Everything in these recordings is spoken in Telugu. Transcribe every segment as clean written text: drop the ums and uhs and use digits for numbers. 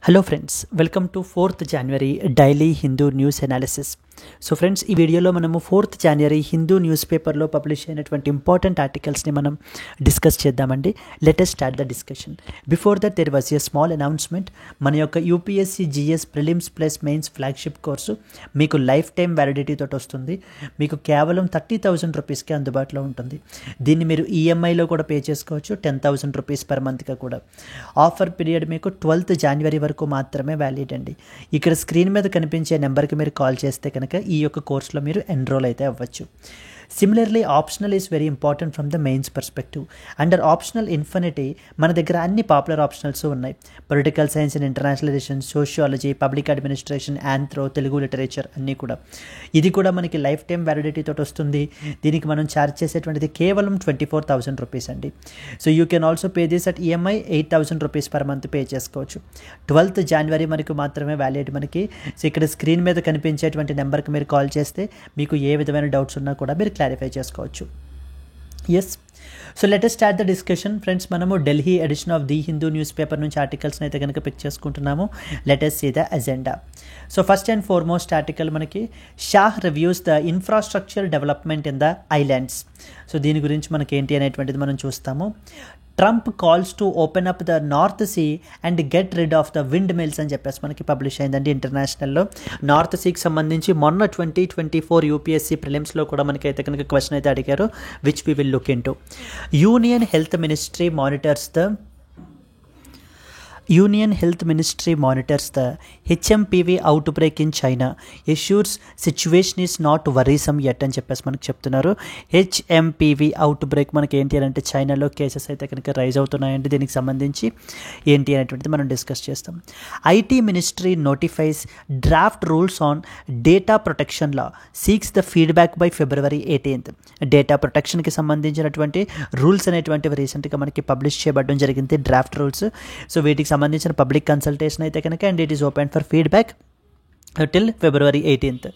Hello friends, welcome to 4th January daily Hindu news analysis. So friends, ఈ వీడియోలో మనము 4th January హిందూ న్యూస్ పేపర్లో పబ్లిష్ అయినటువంటి ఇంపార్టెంట్ ఆర్టికల్స్ని మనం డిస్కస్ చేద్దామండి. Let us start the discussion. Before that there was a small announcement. మన యొక్క UPSC GS prelims plus mains flagship course మీకు లైఫ్ టైం వ్యాలిడిటీ తోటి వస్తుంది. మీకు కేవలం 30,000 రూపీస్కి అందుబాటులో ఉంటుంది. దీన్ని మీరు ఈఎంఐలో కూడా పే చేసుకోవచ్చు, 10,000 రూపీస్ పర్ మంత్గా కూడా. ఆఫర్ పీరియడ్ మీకు 12th January వరకు మాత్రమే వ్యాలిడ్ అండి. ఇక్కడ స్క్రీన్ మీద కనిపించే నెంబర్కి మీరు కాల్ చేస్తే కనుక ఈ యొక్క కోర్సులో మీరు ఎన్రోల్ అయితే అవ్వచ్చు. Similarly optional is very important from the mains perspective. Under optional infinity మన దగ్గర అన్ని పాపులర్ ఆప్షనల్స్ ఉన్నాయి. Political science and international relations, sociology, public administration, anthro, Telugu literature అన్నీ కూడా. ఇది కూడా మనకి లైఫ్ టైం వ్యాలిడిటీ తోటి వస్తుంది. దీనికి మనం ఛార్జ్ చేసేటువంటిది కేవలం 24,000 రూపీస్ అండి. So you can also pay this at EMI 8,000 rupees per month pay చేసుకోవచ్చు. 12th January మనకు మాత్రమే వ్యాలిడ్ మనకి. సో ఇక్కడ స్క్రీన్ మీద కనిపించేటువంటి నెంబర్కి మీరు కాల్ చేస్తే మీకు ఏ విధమైన డౌట్స్ ఉన్నా కూడా మీరు క్లారిఫై చేసుకోవచ్చు. Yes, so let us start the discussion. Friends, మనము Delhi edition of the Hindu news paper నుంచి ఆర్టికల్స్ని అయితే కనుక పిక్ చేసుకుంటున్నాము. Let us see the agenda. So first and foremost article మనకి Shah reviews the infrastructure development in the islands. So దీని గురించి మనకి ఏంటి అనేటువంటిది మనం చూస్తాము. Trump calls to open up the north see and get rid of the windmills అని చెప్పేసి మనకి పబ్లిష్ అయిందండి ఇంటర్నేషనల్లో. నార్త్ సీకి సంబంధించి మొన్న 2024 యూపీఎస్సీ ప్రిలిమ్స్లో కూడా మనకైతే కనుక క్వశ్చన్ అయితే అడిగారు, which we will look in to. Union health ministry monitors the HMPV outbreak in China. Assures situation is not worrisome yet అని చెప్పేసి మనకు చెప్తున్నారు. HMPV అవుట్బ్రేక్ మనకి ఏంటి అని అంటే చైనాలో కేసెస్ అయితే కనుక రైజ్ అవుతున్నాయండి. దీనికి సంబంధించి ఏంటి అనేటువంటిది మనం డిస్కస్ చేస్తాం. IT ministry notifies draft rules on data protection law, seeks the feedback by February 18th. Data ప్రొటెక్షన్కి సంబంధించినటువంటి రూల్స్ అనేటువంటివి రీసెంట్గా మనకి పబ్లిష్ చేయబడడం జరిగింది, డ్రాఫ్ట్ రూల్స్. సో వీటికి సంబంధించిన పబ్లిక్ కన్సల్టేషన్ అయితే కనుక and it is open for feedback till February 18th.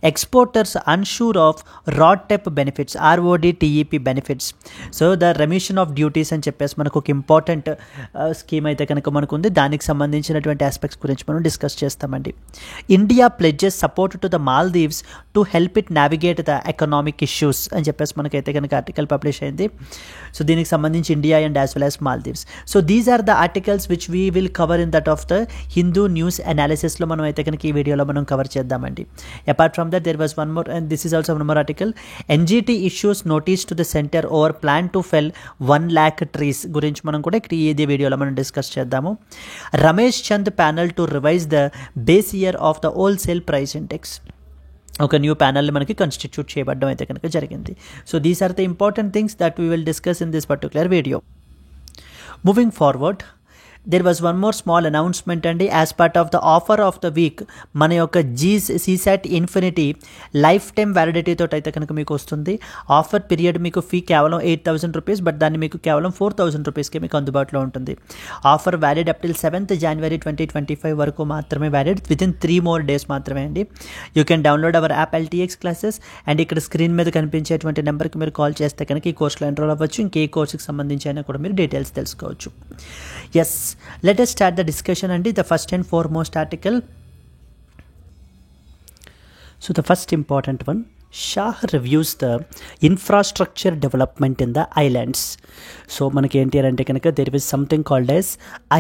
Exporters unsure of RODTEP benefits, RODTEP benefits. So the remission of duties అని చెప్పేసి మనకు ఒక ఇంపార్టెంట్ స్కీమ్ అయితే కనుక మనకు ఉంది. దానికి సంబంధించినటువంటి ఆస్పెక్ట్స్ గురించి మనం డిస్కస్ చేస్తామండి. India pledges support to the Maldives to help it navigate the economic issues అని చెప్పేసి మనకైతే కనుక ఆర్టికల్ పబ్లిష్ అయింది. సో దీనికి సంబంధించి India and as well as Maldives. So these are the articles which we will cover in that of the Hindu news అనాలిసిస్లో మనం అయితే కనుక ఈ వీడియోలో మనం కవర్ చేద్దామండి. Apart from that there was one more, and this is also one more article. NGT issues notice to the center over plan to fell 1 lakh trees గురించి మనం కూడా ఇక్కడ ఈ వీడియోలో మనం డిస్కస్ చేద్దాము. Ramesh Chand panel to revise the base year of the wholesale price index. ఒక న్యూ ప్యానల్ని మనకి కాన్స్టిట్యూట్ చేయబడడం అయితే కనుక జరిగింది. So these are the important things that we will discuss in this particular video. Moving forward, there was one more small announcement అండి. As part of the offer of the week మన యొక్క CSAT infinity life time validity తోటి అయితే కనుక మీకు వస్తుంది. ఆఫర్ పీరియడ్ మీకు ఫీ కేవలం 8,000 రూపీస్, బట్ దాన్ని మీకు కేవలం 4,000 రూపీస్కి మీకు అందుబాటులో ఉంటుంది. Offer valid up till 7th January 2025 వరకు మాత్రమే వ్యాలిడ్, వితిన్ 3 more days మాత్రమే అండి. You can download hour app LTX classes and ఇక్కడ స్క్రీన్ మీద కనిపించేటువంటి నెంబర్కి మీరు కాల్ చేస్తే కనుక ఈ కోర్సులో ఎన్రోల్ అవ్వచ్చు. ఇంకే కోర్సుకి సంబంధించి అయినా కూడా మీరు డీటెయిల్స్ తెలుసుకోవచ్చు. Yes, let us start the discussion and the first and foremost article. So the first important one, Shah reviews the infrastructure development in the islands. So మనకి ఏంటి అంటే కనుక there is something called as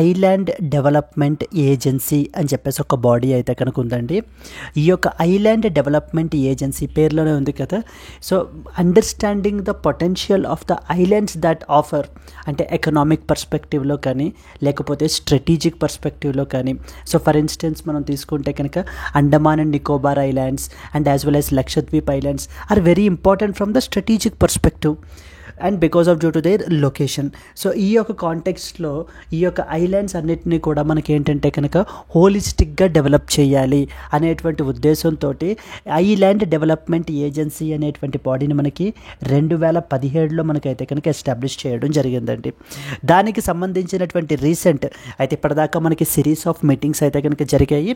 island development agency అని చెప్పేసి ఒక బాడీ అయితే కనుక ఉందండి. ఈ యొక్క ఐలాండ్ డెవలప్మెంట్ ఏజెన్సీ పేరులోనే ఉంది కదా. So understanding the potential of the islands that offer, అంటే ఎకనామిక్ పర్స్పెక్టివ్లో కానీ లేకపోతే స్ట్రాటజిక్ పర్స్పెక్టివ్లో కానీ. సో ఫర్ ఇన్స్టెన్స్ మనం తీసుకుంటే కనుక Andaman and Nicobar islands and as well as Lakshadweep islands are very important from the strategic perspective and because of due to their location. So ఈ యొక్క కాంటెక్స్ట్లో ఈ యొక్క ఐలాండ్స్ అన్నిటినీ కూడా మనకి ఏంటంటే కనుక హోలిస్టిక్గా డెవలప్ చేయాలి అనేటువంటి ఉద్దేశంతో ఐలాండ్ డెవలప్మెంట్ ఏజెన్సీ అనేటువంటి బాడీని మనకి 2017లో మనకైతే కనుక ఎస్టాబ్లిష్ చేయడం జరిగిందండి. దానికి సంబంధించినటువంటి రీసెంట్ అయితే ఇప్పటిదాకా మనకి సిరీస్ ఆఫ్ మీటింగ్స్ అయితే కనుక జరిగాయి,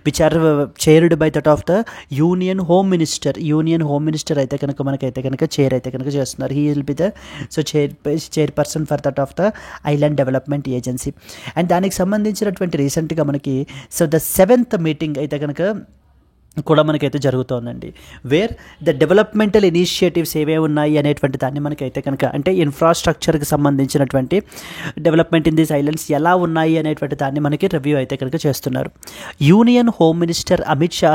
which are chaired by that of the union home minister అయితే కనుక మనకైతే కనుక చైర్ అయితే కనుక చేస్తున్నారు. He will be the so chairperson for that of the island development agency. And దానికి సంబంధించినటువంటి రీసెంట్గా మనకి సో ద 7th మీటింగ్ అయితే కనుక కూడా మనకైతే జరుగుతోందండి. వేర్ ద డెవలప్మెంటల్ ఇనిషియేటివ్స్ ఏవే ఉన్నాయి అనేటువంటి దాన్ని మనకైతే కనుక అంటే ఇన్ఫ్రాస్ట్రక్చర్కి సంబంధించినటువంటి డెవలప్మెంట్ ఇన్ దీస్ ఐలాండ్స్ ఎలా ఉన్నాయి అనేటువంటి దాన్ని మనకి రివ్యూ అయితే కనుక చేస్తున్నారు. Union home minister Amit Shah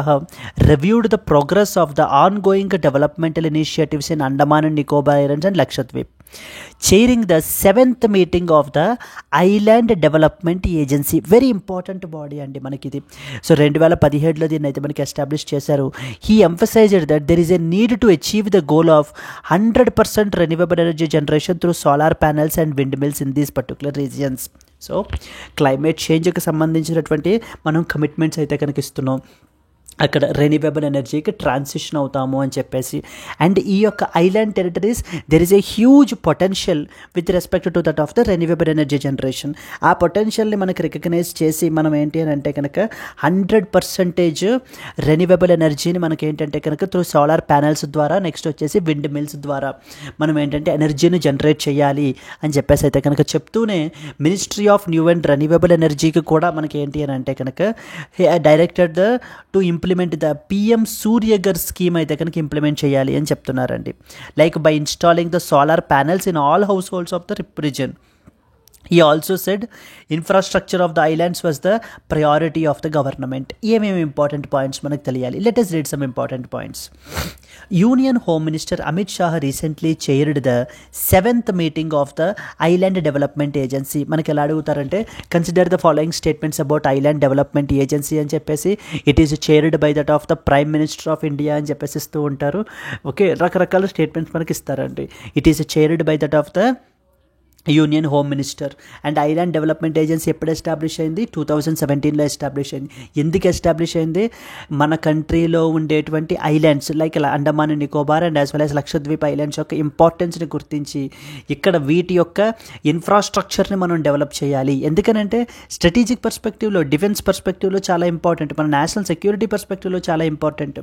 reviewed the progress of the on going developmental initiatives in Andaman and Nicobar islands and Lakshadweep, chairing the 7th meeting of the island development agency. Very important body అండి మనకి ఇది. సో 2017లో దీన్ని అయితే మనకి ఎస్టాబ్లిష్ చేశారు. He emphasized that there is a need to achieve the goal of 100% renewable energy generation through solar panels and windmills in these particular regions. So climate చేంజ్కి సంబంధించినటువంటి మనం కమిట్మెంట్స్ అయితే కనుక ఇస్తున్నాం. అక్కడ రెన్యూవబుల్ ఎనర్జీకి ట్రాన్సిషన్ అవుతాము అని చెప్పేసి. అండ్ ఈ యొక్క island territories there is a huge potential with respect to that of the renewable energy generation. ఆ పొటెన్షియల్ని మనకి రికగ్నైజ్ చేసి మనం ఏంటి అని అంటే కనుక 100% రెన్యూవబుల్ ఎనర్జీని మనకి ఏంటంటే కనుక త్రూ సోలార్ ప్యానెల్స్ ద్వారా నెక్స్ట్ వచ్చేసి విండ్ మిల్స్ ద్వారా మనం ఏంటంటే ఎనర్జీని జనరేట్ చేయాలి అని చెప్పేసి అయితే కనుక చెప్తూనే ministry of new and renewable ఎనర్జీకి కూడా మనకి ఏంటి అని అంటే కనుక directed the to implement the PM Surya Ghar scheme అయితే కనుక ఇంప్లిమెంట్ చేయాలి అని చెప్తున్నారండి. Like by installing the solar panels in all house holds of the reason. He also said infrastructure of the islands was the priority of the government. ఏమేమి ఇంపార్టెంట్ పాయింట్స్ మనకు తెలియాలి. Let us read some important points. Union Home Minister Amit Shah recently chaired the 7th meeting of the Island Development Agency. మనకి ఎలా అడుగుతారంటే consider the following statements about island development agency అని చెప్పేసి it is chaired by that of the prime minister of India అని చెప్పేసి ఇస్తూ ఉంటారు. ఓకే, రకరకాల స్టేట్మెంట్స్ మనకి ఇస్తారండి. It is chaired by that of the union home minister. And island development agency ఎప్పుడు ఎస్టాబ్లిష్ అయింది? 2017లో ఎస్టాబ్లిష్ అయింది. ఎందుకు ఎస్టాబ్లిష్ అయింది? మన కంట్రీలో ఉండేటువంటి islands like Andaman and Nicobar and as well as Lakshadweep islands యొక్క ఇంపార్టెన్స్ని గుర్తించి ఇక్కడ వీటి యొక్క ఇన్ఫ్రాస్ట్రక్చర్ని మనం డెవలప్ చేయాలి. ఎందుకనంటే స్ట్రాటజిక్ పర్స్పెక్టివ్లో, డిఫెన్స్ పర్స్పెక్టివ్లో చాలా ఇంపార్టెంట్, మన నేషనల్ సెక్యూరిటీ పర్స్పెక్టివ్లో చాలా ఇంపార్టెంట్.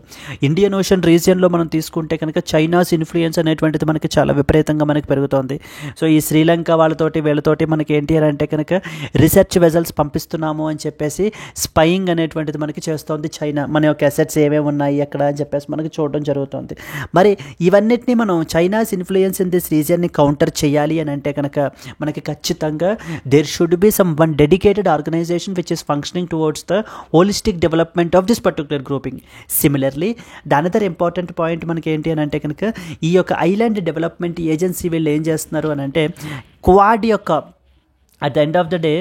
ఇండియన్ ఓషన్ రీజియన్లో మనం తీసుకుంటే కనుక చైనాస్ ఇన్ఫ్లుయెన్స్ అనేటువంటిది మనకి చాలా విపరీతంగా మనకి పెరుగుతోంది. సో ఈ శ్రీలంక వీళ్ళతోటి మనకి ఏంటి అని అంటే కనుక రీసెర్చ్ వెజల్స్ పంపిస్తున్నాము అని చెప్పేసి స్పైయింగ్ అనేటువంటిది మనకి చేస్తోంది చైనా. మన యొక్క అసెట్స్ ఏమేమి ఉన్నాయి అక్కడ అని చెప్పేసి మనకి చూడడం జరుగుతుంది. మరి ఇవన్నిటిని మనం చైనాస్ ఇన్ఫ్లుయెన్స్ ఇన్ దిస్ రీజియన్ని కౌంటర్ చేయాలి అని అంటే కనుక మనకి ఖచ్చితంగా there should be someone dedicated organisation which is functioning towards the holistic development of this particular grouping. Similarly దానిదర్ ఇంపార్టెంట్ పాయింట్ మనకి ఏంటి అని అంటే కనుక ఈ యొక్క ఐలాండ్ డెవలప్మెంట్ ఏజెన్సీ వీళ్ళు ఏం చేస్తున్నారు అని అంటే క్వాడ్ యొక్క at the end of the day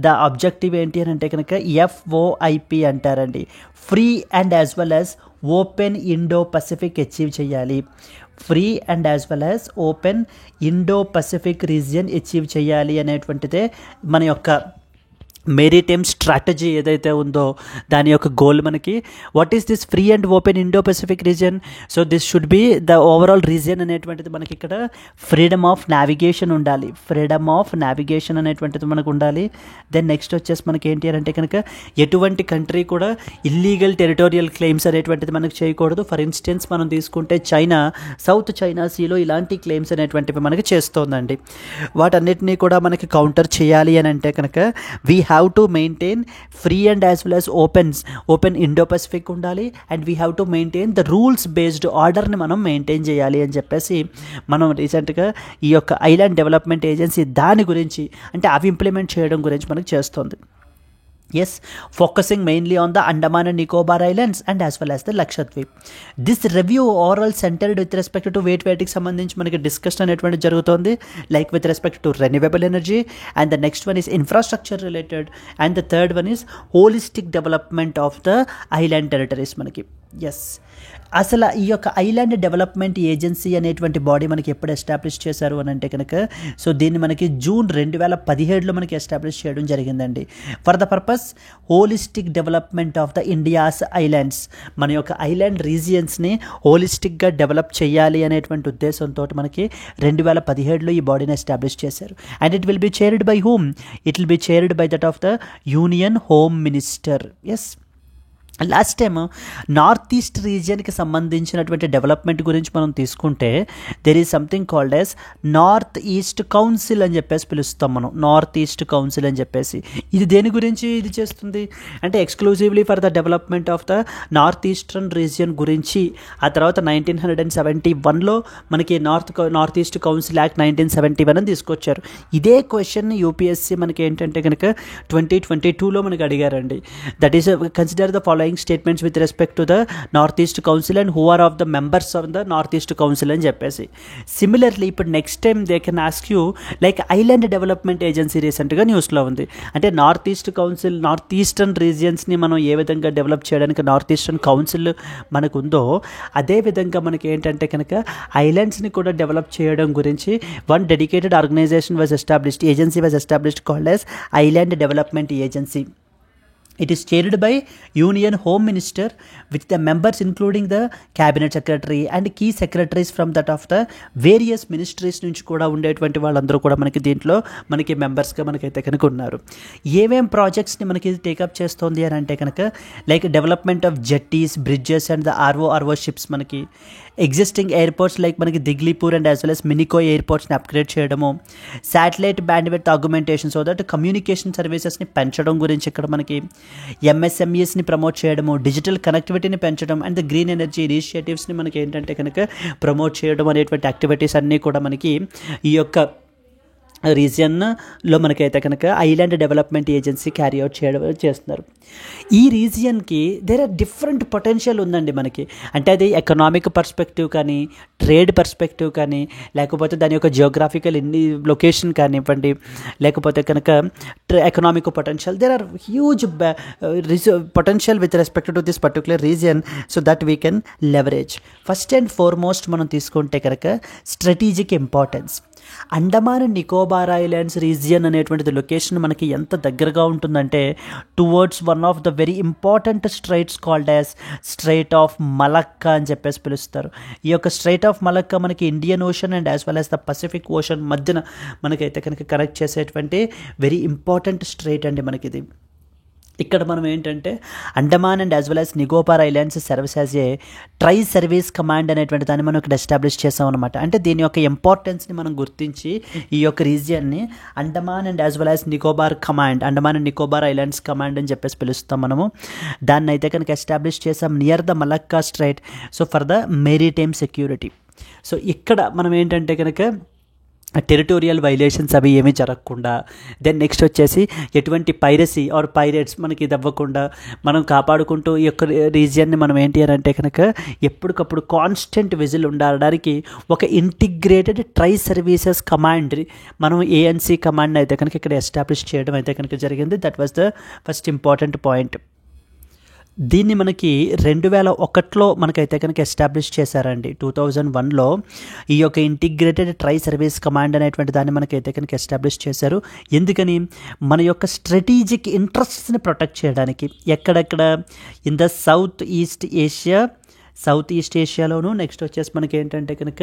the objective ఏంటి అని అంటే కనుక FOIP అంటారండి. Free and as well as open Indo Pacific achieve చేయాలి. Free and as well as open Indo Pacific region achieve చేయాలి అనేటువంటిదే మన యొక్క మెరిటైమ్ స్ట్రాటజీ ఏదైతే ఉందో దాని యొక్క గోల్ మనకి. What is this free and open Indo Pacific region? So this should be the overall region అనేటువంటిది మనకి ఇక్కడ ఫ్రీడమ్ ఆఫ్ నావిగేషన్ ఉండాలి. ఫ్రీడమ్ ఆఫ్ నావిగేషన్ అనేటువంటిది మనకు ఉండాలి. దెన్ నెక్స్ట్ వచ్చేసి మనకి ఏంటి అంటే కనుక ఎటువంటి కంట్రీ కూడా ఇల్లీగల్ టెరిటోరియల్ క్లెయిమ్స్ అనేటువంటిది మనకు చేయకూడదు. ఫర్ ఇన్స్టెన్స్ మనం తీసుకుంటే చైనా సౌత్ చైనా సీలో ఇలాంటి క్లెయిమ్స్ అనేటువంటివి మనకి చేస్తోందండి. వాటన్నిటినీ కూడా మనకి కౌంటర్ చేయాలి అని అంటే కనుక we have to maintain free and as well as open Indo Pacific ఉండాలి. And we have to maintain the rules based ఆర్డర్ని మనం మెయింటైన్ చేయాలి అని చెప్పేసి మనం రీసెంట్గా ఈ యొక్క ఐలాండ్ డెవలప్మెంట్ ఏజెన్సీ దాని గురించి అంటే అవి ఇంప్లిమెంట్ చేయడం గురించి మనకు చేస్తుంది. Yes, focusing mainly on the Andaman and Nicobar Islands and as well as the Lakshadweep. This review oral centered with respect to వేటికి సంబంధించి మనకి డిస్కషన్ అనేటువంటి జరుగుతుంది. Like with respect to renewable energy and the next one is infrastructure related and the third one is holistic development of the island territories మనకి. ఎస్, అసలు ఈ యొక్క ఐలాండ్ డెవలప్మెంట్ ఏజెన్సీ అనేటువంటి బాడీ మనకి ఎప్పుడు ఎస్టాబ్లిష్ చేశారు అని అంటే కనుక సో దీన్ని మనకి జూన్ 2017లో మనకి ఎస్టాబ్లిష్ చేయడం జరిగిందండి. For the purpose holistic development of the India's islands, మన యొక్క ఐలాండ్ రీజియన్స్ని హోలిస్టిక్గా డెవలప్ చేయాలి అనేటువంటి ఉద్దేశంతో మనకి 2017లో ఈ బాడీని ఎస్టాబ్లిష్ చేశారు. And it will be chaired by whom? It will be chaired by that of the union home minister. Yes, last time north east రీజియన్కి సంబంధించినటువంటి డెవలప్మెంట్ గురించి మనం తీసుకుంటే there is something called as north east council అని చెప్పేసి పిలుస్తాం మనం. నార్త్ ఈస్ట్ కౌన్సిల్ అని చెప్పేసి ఇది దేని గురించి ఇది చేస్తుంది అంటే exclusively for the development of the north eastern region గురించి. ఆ తర్వాత 1971లో మనకి నార్త్ ఈస్ట్ కౌన్సిల్ యాక్ట్ 1971 అని తీసుకొచ్చారు. ఇదే క్వశ్చన్ యూపీఎస్సీ మనకి ఏంటంటే కనుక 2022లో మనకి అడిగారండి. That is consider the following statements with respect to the Northeast Council and who are of the members of the Northeast Council అని చెప్పేసి. సిమిలర్లీ ఇప్పుడు next time they can ask you like island development agency రీసెంట్గా న్యూస్లో ఉంది. అంటే north east council north eastern రీజియన్స్ని మనం ఏ విధంగా డెవలప్ చేయడానికి నార్త్ ఈస్టర్న్ కౌన్సిల్ మనకు ఉందో అదేవిధంగా మనకి ఏంటంటే కనుక ఐలాండ్స్ని కూడా డెవలప్ చేయడం గురించి one dedicated organisation was established, agency was established called as island development agency. It is chaired by Union Home Minister with the members including the Cabinet Secretary and key secretaries from that of the various ministries నుంచి కూడా ఉండేటువంటి వాళ్ళందరూ కూడా మనకి దీంట్లో మనకి మెంబర్స్గా మనకైతే కనుక ఉన్నారు. ఏమేం ప్రాజెక్ట్స్ని మనకి టేకప్ చేస్తుంది అని అంటే కనుక like development of jetties, bridges and the RO ships, మనకి ఎగ్జిస్టింగ్ ఎయిర్పోర్ట్స్ లైక్ మనకి Diglipur and as well as Minicoy ఎయిర్పోర్ట్స్ని అప్గ్రేడ్ చేయడము, satellite bandwidth augmentation so that communication సర్వీసెస్ని పెంచడం గురించి ఇక్కడ మనకి ఎంఎస్ఎంఈస్ని ప్రమోట్ చేయడము, డిజిటల్ కనెక్టివిటీని పెంచడం అండ్ ద గ్రీన్ ఎనర్జీ ఇనిషియేటివ్స్ని మనకి ఏంటంటే కనుక ప్రమోట్ చేయడం అనేటువంటి యాక్టివిటీస్ అన్నీ కూడా మనకి ఈ యొక్క రీజియన్లో మనకైతే కనుక island development agency carry out చేస్తున్నారు. ఈ రీజియన్కి దేర్ ఆర్ డిఫరెంట్ పొటెన్షియల్ ఉందండి మనకి. అంటే అది ఎకనామిక్ పర్స్పెక్టివ్ కానీ, ట్రేడ్ పర్స్పెక్టివ్ కానీ, లేకపోతే దాని యొక్క జియోగ్రాఫికల్ లొకేషన్ కానివ్వండి, లేకపోతే కనుక economic potential, there are huge potential with respect to this particular region so that we can leverage. First and foremost మనం తీసుకుంటే కనుక strategic importance. Andaman and Nicobar islands region అనేటువంటిది లొకేషన్ మనకి ఎంత దగ్గరగా ఉంటుందంటే towards one of the very important Strides called as straight of Malacca అని చెప్పేసి పిలుస్తారు. ఈ యొక్క స్ట్రైట్ ఆఫ్ మలక్కా మనకి Indian ocean and as well as the Pacific ocean మధ్యన మనకైతే కనుక కనెక్ట్ చేసేటువంటి వెరీ ఇంపార్టెంట్ స్ట్రైట్ అండి మనకిది. ఇక్కడ మనం ఏంటంటే Andaman and as well as Nicobar islands service as a try service command అనేటువంటి దాన్ని మనం ఇక్కడ ఎస్టాబ్లిష్ చేసాం అనమాట. అంటే దీని యొక్క ఇంపార్టెన్స్ని మనం గుర్తించి ఈ యొక్క రీజియన్ని Andaman and as well as Nicobar command, Andaman and Nicobar islands command అని చెప్పేసి పిలుస్తాం మనము. దాన్ని అయితే కనుక ఎస్టాబ్లిష్ చేసాం near the Malacca strait so for the maritime security. So ఇక్కడ మనం ఏంటంటే కనుక టెరిటోరియల్ వైలేషన్స్ అవి ఏమీ జరగకుండా, దెన్ నెక్స్ట్ వచ్చేసి ఎటువంటి పైరసీ ఆర్ పైరేట్స్ మనకి ఇది అవ్వకుండా మనం కాపాడుకుంటూ ఈ యొక్క రీజియన్ని మనం ఏంటి అని అంటే కనుక ఎప్పటికప్పుడు కాన్స్టెంట్ విజిల్ ఉండడానికి ఒక ఇంటిగ్రేటెడ్ ట్రై సర్వీసెస్ కమాండ్ మనం ఏఎన్సీ కమాండ్ అయితే కనుక ఇక్కడ ఎస్టాబ్లిష్ చేయడం అయితే కనుక జరిగింది. That was the first important point. దీన్ని మనకి 2001లో మనకైతే కనుక ఎస్టాబ్లిష్ చేశారండి. 2001లో ఈ యొక్క ఇంటిగ్రేటెడ్ ట్రై సర్వీస్ కమాండ్ అనేటువంటి దాన్ని మనకైతే కనుక ఎస్టాబ్లిష్ చేశారు. ఎందుకని మన యొక్క స్ట్రాటజిక్ ఇంట్రెస్ట్స్ని ప్రొటెక్ట్ చేయడానికి. ఎక్కడెక్కడ ఇన్ ద సౌత్ ఈస్ట్ ఏషియాలోను, నెక్స్ట్ వచ్చేసి మనకి ఏంటంటే కనుక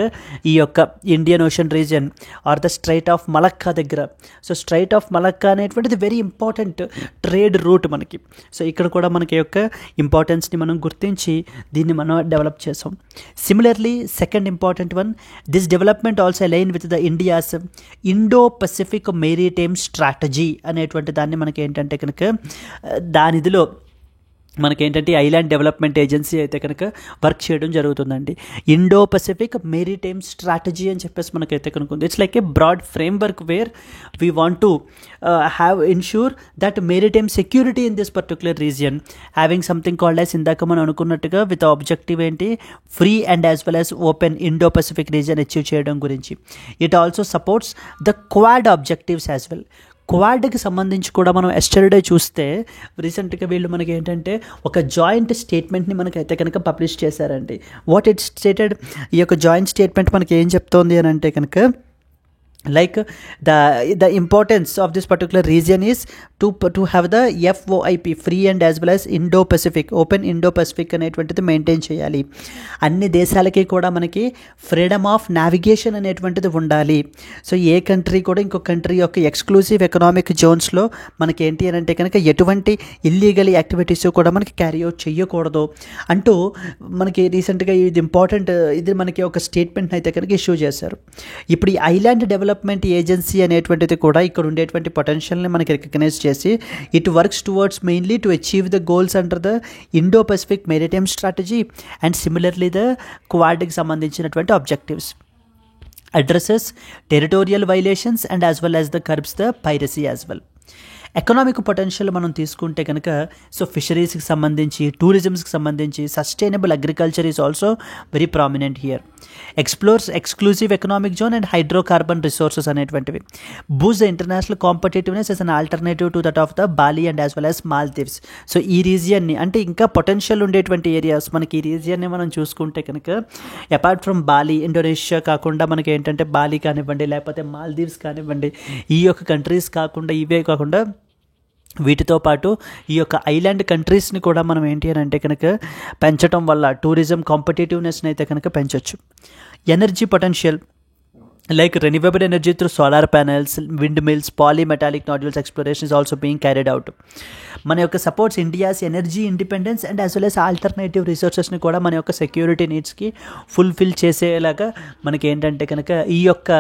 ఈ యొక్క Indian ocean region or the strait of Malacca దగ్గర. సో స్ట్రైట్ ఆఫ్ మలక్కా అనేటువంటిది వెరీ ఇంపార్టెంట్ ట్రేడ్ రూట్ మనకి. సో ఇక్కడ కూడా మనకి యొక్క ఇంపార్టెన్స్ని మనం గుర్తించి దీన్ని మనం డెవలప్ చేసాం. Similarly second important one, this development also align with the India's Indo Pacific maritime strategy అనేటువంటి దాన్ని మనకి ఏంటంటే కనుక దానిదిలో మనకేంటంటే ఐలాండ్ డెవలప్మెంట్ ఏజెన్సీ అయితే కనుక వర్క్ చేయడం జరుగుతుందండి. ఇండో పసిఫిక్ మెరిటైమ్ స్ట్రాటజీ అని చెప్పేసి మనకైతే కనుక ఉంది. It's like a broad framework where we want to have ensure that maritime security in this particular region having something called as ఇందాక మనం అనుకున్నట్టుగా విత్ ఆబ్జెక్టివ్ ఏంటి free and as well as open Indo Pacific region achieve చేయడం గురించి. It also supports the Quad objectives as well. క్వాడ్కి సంబంధించి కూడా మనం ఎస్టర్డే చూస్తే రీసెంట్గా వీళ్ళు మనకి ఏంటంటే ఒక జాయింట్ స్టేట్మెంట్ని మనకైతే కనుక పబ్లిష్ చేశారండి. వాట్ ఇట్ స్టేటెడ్, ఈ యొక్క జాయింట్ స్టేట్మెంట్ మనకి ఏం చెప్తోంది అని అంటే కనుక like the importance of this particular region is to have the FOIP, free and as well as Indo-Pacific, open Indo-Pacific అనేటువంటిది మెయింటైన్ చేయాలి. అన్ని దేశాలకి కూడా మనకి ఫ్రీడమ్ ఆఫ్ నావిగేషన్ అనేటువంటిది ఉండాలి. సో ఏ కంట్రీ కూడా ఇంకో కంట్రీ యొక్క ఎక్స్క్లూజివ్ ఎకనామిక్ జోన్స్లో మనకి ఏంటి అని అంటే కనుక ఎటువంటి ఇల్లీగల్ యాక్టివిటీస్ కూడా మనకి క్యారీ అవుట్ చేయకూడదు అంటూ మనకి రీసెంట్గా ఇది ఇంపార్టెంట్, ఇది మనకి ఒక స్టేట్మెంట్ అయితే కనుక ఇష్యూ చేశారు. ఇప్పుడు ఈ ఐలాండ్ డెవలప్మెంట్ ఏజెన్సీ అనేటువంటిది కూడా ఇక్కడ ఉండేటువంటి పొటెన్షియల్ని మనకి రికగ్నైజ్ చేసి it works towards mainly to achieve the goals under the Indo Pacific maritime strategy and similarly the క్వాడ్కి సంబంధించినటువంటి objectives, addresses territorial violations and as well as the curbs the piracy as well. Economic potential మనం తీసుకుంటే కనుక సో ఫిషరీస్కి సంబంధించి, టూరిజమ్స్కి సంబంధించి, sustainable agriculture is also very prominent here. Explores exclusive economic zone and hydrocarbon resources అనేటువంటివి. Boost the international competitiveness as an alternative to that of the Bali and as well as Maldives. So ఈ రీజియన్ని అంటే ఇంకా పొటెన్షియల్ ఉండేటువంటి ఏరియాస్ మనకి ఈ రీజియన్ని మనం చూసుకుంటే కనుక అపార్ట్ ఫ్రమ్ బాలి, ఇండోనేషియా కాకుండా మనకి ఏంటంటే బాలి కానివ్వండి లేకపోతే మాల్దీవ్స్ కానివ్వండి, ఈ యొక్క కంట్రీస్ కాకుండా ఇవే కాకుండా వీటితో పాటు ఈ యొక్క ఐలాండ్ కంట్రీస్ని కూడా మనం ఏంటి అని అంటే కనుక పెంచడం వల్ల టూరిజం కాంపిటేటివ్నెస్ని అయితే కనుక పెంచవచ్చు. Energy potential like renewable energy through solar panels, windmills, polymetallic nodules exploration is also being carried out. మన యొక్క supports India's energy independence and as well as alternative రిసోర్సెస్ని కూడా మన యొక్క సెక్యూరిటీ నీడ్స్కి ఫుల్ఫిల్ చేసేలాగా మనకి ఏంటంటే కనుక ఈ యొక్క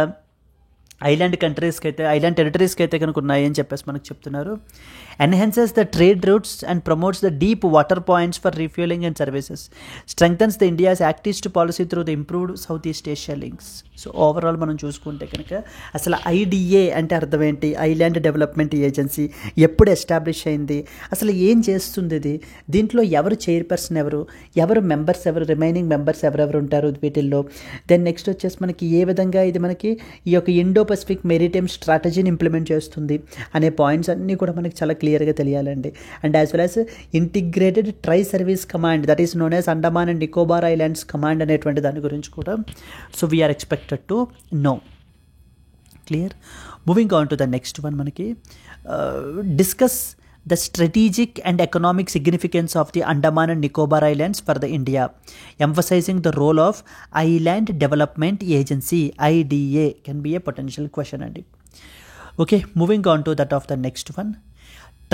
ఐలాండ్ కంట్రీస్కి అయితే, ఐలాండ్ టెరిటరీస్కి అయితే కనుక ఉన్నాయి అని చెప్పేసి మనకు చెప్తున్నారు. Enhances the trade routes and promotes the deep water points for refuelling and services, strengthens the India's act east policy through the improved south east Asia links. So overall మనం చూసుకుంటే కనుక అసలు ఐడిఏ అంటే అర్థం ఏంటి, ఐలాండ్ డెవలప్మెంట్ ఏజెన్సీ ఎప్పుడు ఎస్టాబ్లిష్ అయింది, అసలు ఏం చేస్తుంది ఇది, దీంట్లో ఎవరు చైర్పర్సన్, ఎవరు మెంబర్స్, ఎవరు రిమైనింగ్ మెంబర్స్ ఎవరెవరు ఉంటారు వీటిల్లో. దెన్ నెక్స్ట్ వచ్చేసి మనకి ఏ విధంగా ఇది మనకి ఈ యొక్క ఇండో పసిఫిక్ మెరిటైమ్ స్ట్రాటజీని ఇంప్లిమెంట్ చేస్తుంది అనే పాయింట్స్ అన్నీ కూడా మనకి చాలా క్లియర్గా తెలియాలండి. And as well as integrated tri service command that is known as Andaman and Nicobar islands command అనేటువంటి దాని గురించి కూడా so we're expected to know. Clear. Moving on to the next one, మనకి discuss the strategic and economic significance of the Andaman and Nicobar Islands for the India, emphasizing the role of Island Development Agency, IDA can be a potential question. And okay, moving on to that of the next one,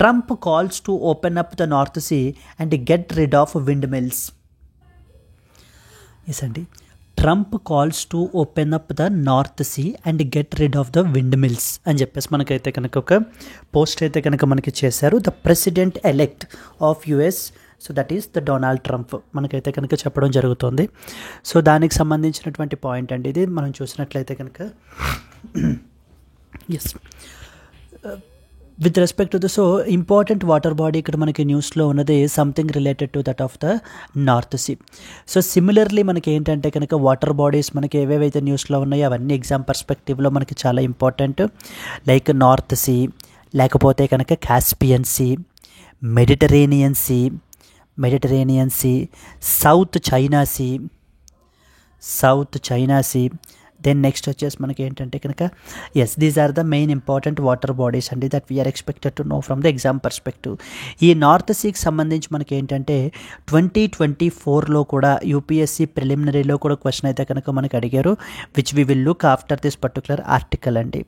Trump calls to open up the North Sea and get rid of windmills. Yes, Andy. Trump calls to open up the north see and get rid of the windmills అని చెప్పేసి మనకైతే కనుక ఒక పోస్ట్ అయితే కనుక మనకి చేశారు. The president elect of US, so that is the Donald Trump మనకైతే కనుక చెప్పడం జరుగుతుంది. సో దానికి సంబంధించినటువంటి పాయింట్ అండి ఇది. మనం చూసినట్లయితే కనుక yes with respect to the so important water body ఇక్కడ మనకి న్యూస్లో ఉన్నది something related to that of the north sea. So similarly మనకి ఏంటంటే కనుక వాటర్ బాడీస్ మనకి ఏవేవైతే న్యూస్లో ఉన్నాయో అవన్నీ ఎగ్జామ్ పర్స్పెక్టివ్లో మనకి చాలా ఇంపార్టెంట్. లైక్ నార్త్ సీ, లేకపోతే కనుక Caspian sea, Mediterranean sea, south China sea. Then next వచ్చేసి మనకి ఏంటంటే కనుక yes these are the main important water bodies అండి that we're expected to know from the exam perspective. ఈ నార్త్ సీకి సంబంధించి మనకి ఏంటంటే 2024లో కూడా యూపీఎస్సీ ప్రిలిమినరీలో కూడా క్వశ్చన్ అయితే కనుక మనకి అడిగారు, which we will look after this particular article అండి.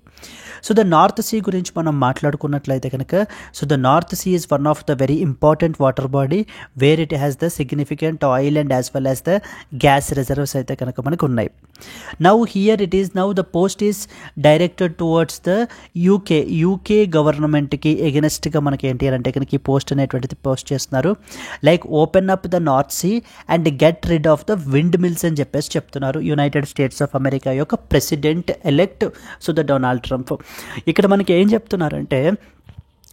సో ద నార్త్ సీ గురించి మనం మాట్లాడుకున్నట్లయితే కనుక so the north sea is one of the very important water body where it has the significant oil and as well as the gas reserves అయితే కనుక మనకు ఉన్నాయి. Now here it is now the post is directed towards the UK గవర్నమెంట్కి ఎగెనెస్ట్గా మనకి ఏంటి అంటే కనుక ఈ పోస్ట్ అనేటువంటిది పోస్ట్ చేస్తున్నారు. Like open up the north see and get rid of the windmills అని చెప్పేసి చెప్తున్నారు యునైటెడ్ స్టేట్స్ ఆఫ్ అమెరికా యొక్క president elect so the Donald Trump. ఇక్కడ మనకి ఏం చెప్తున్నారంటే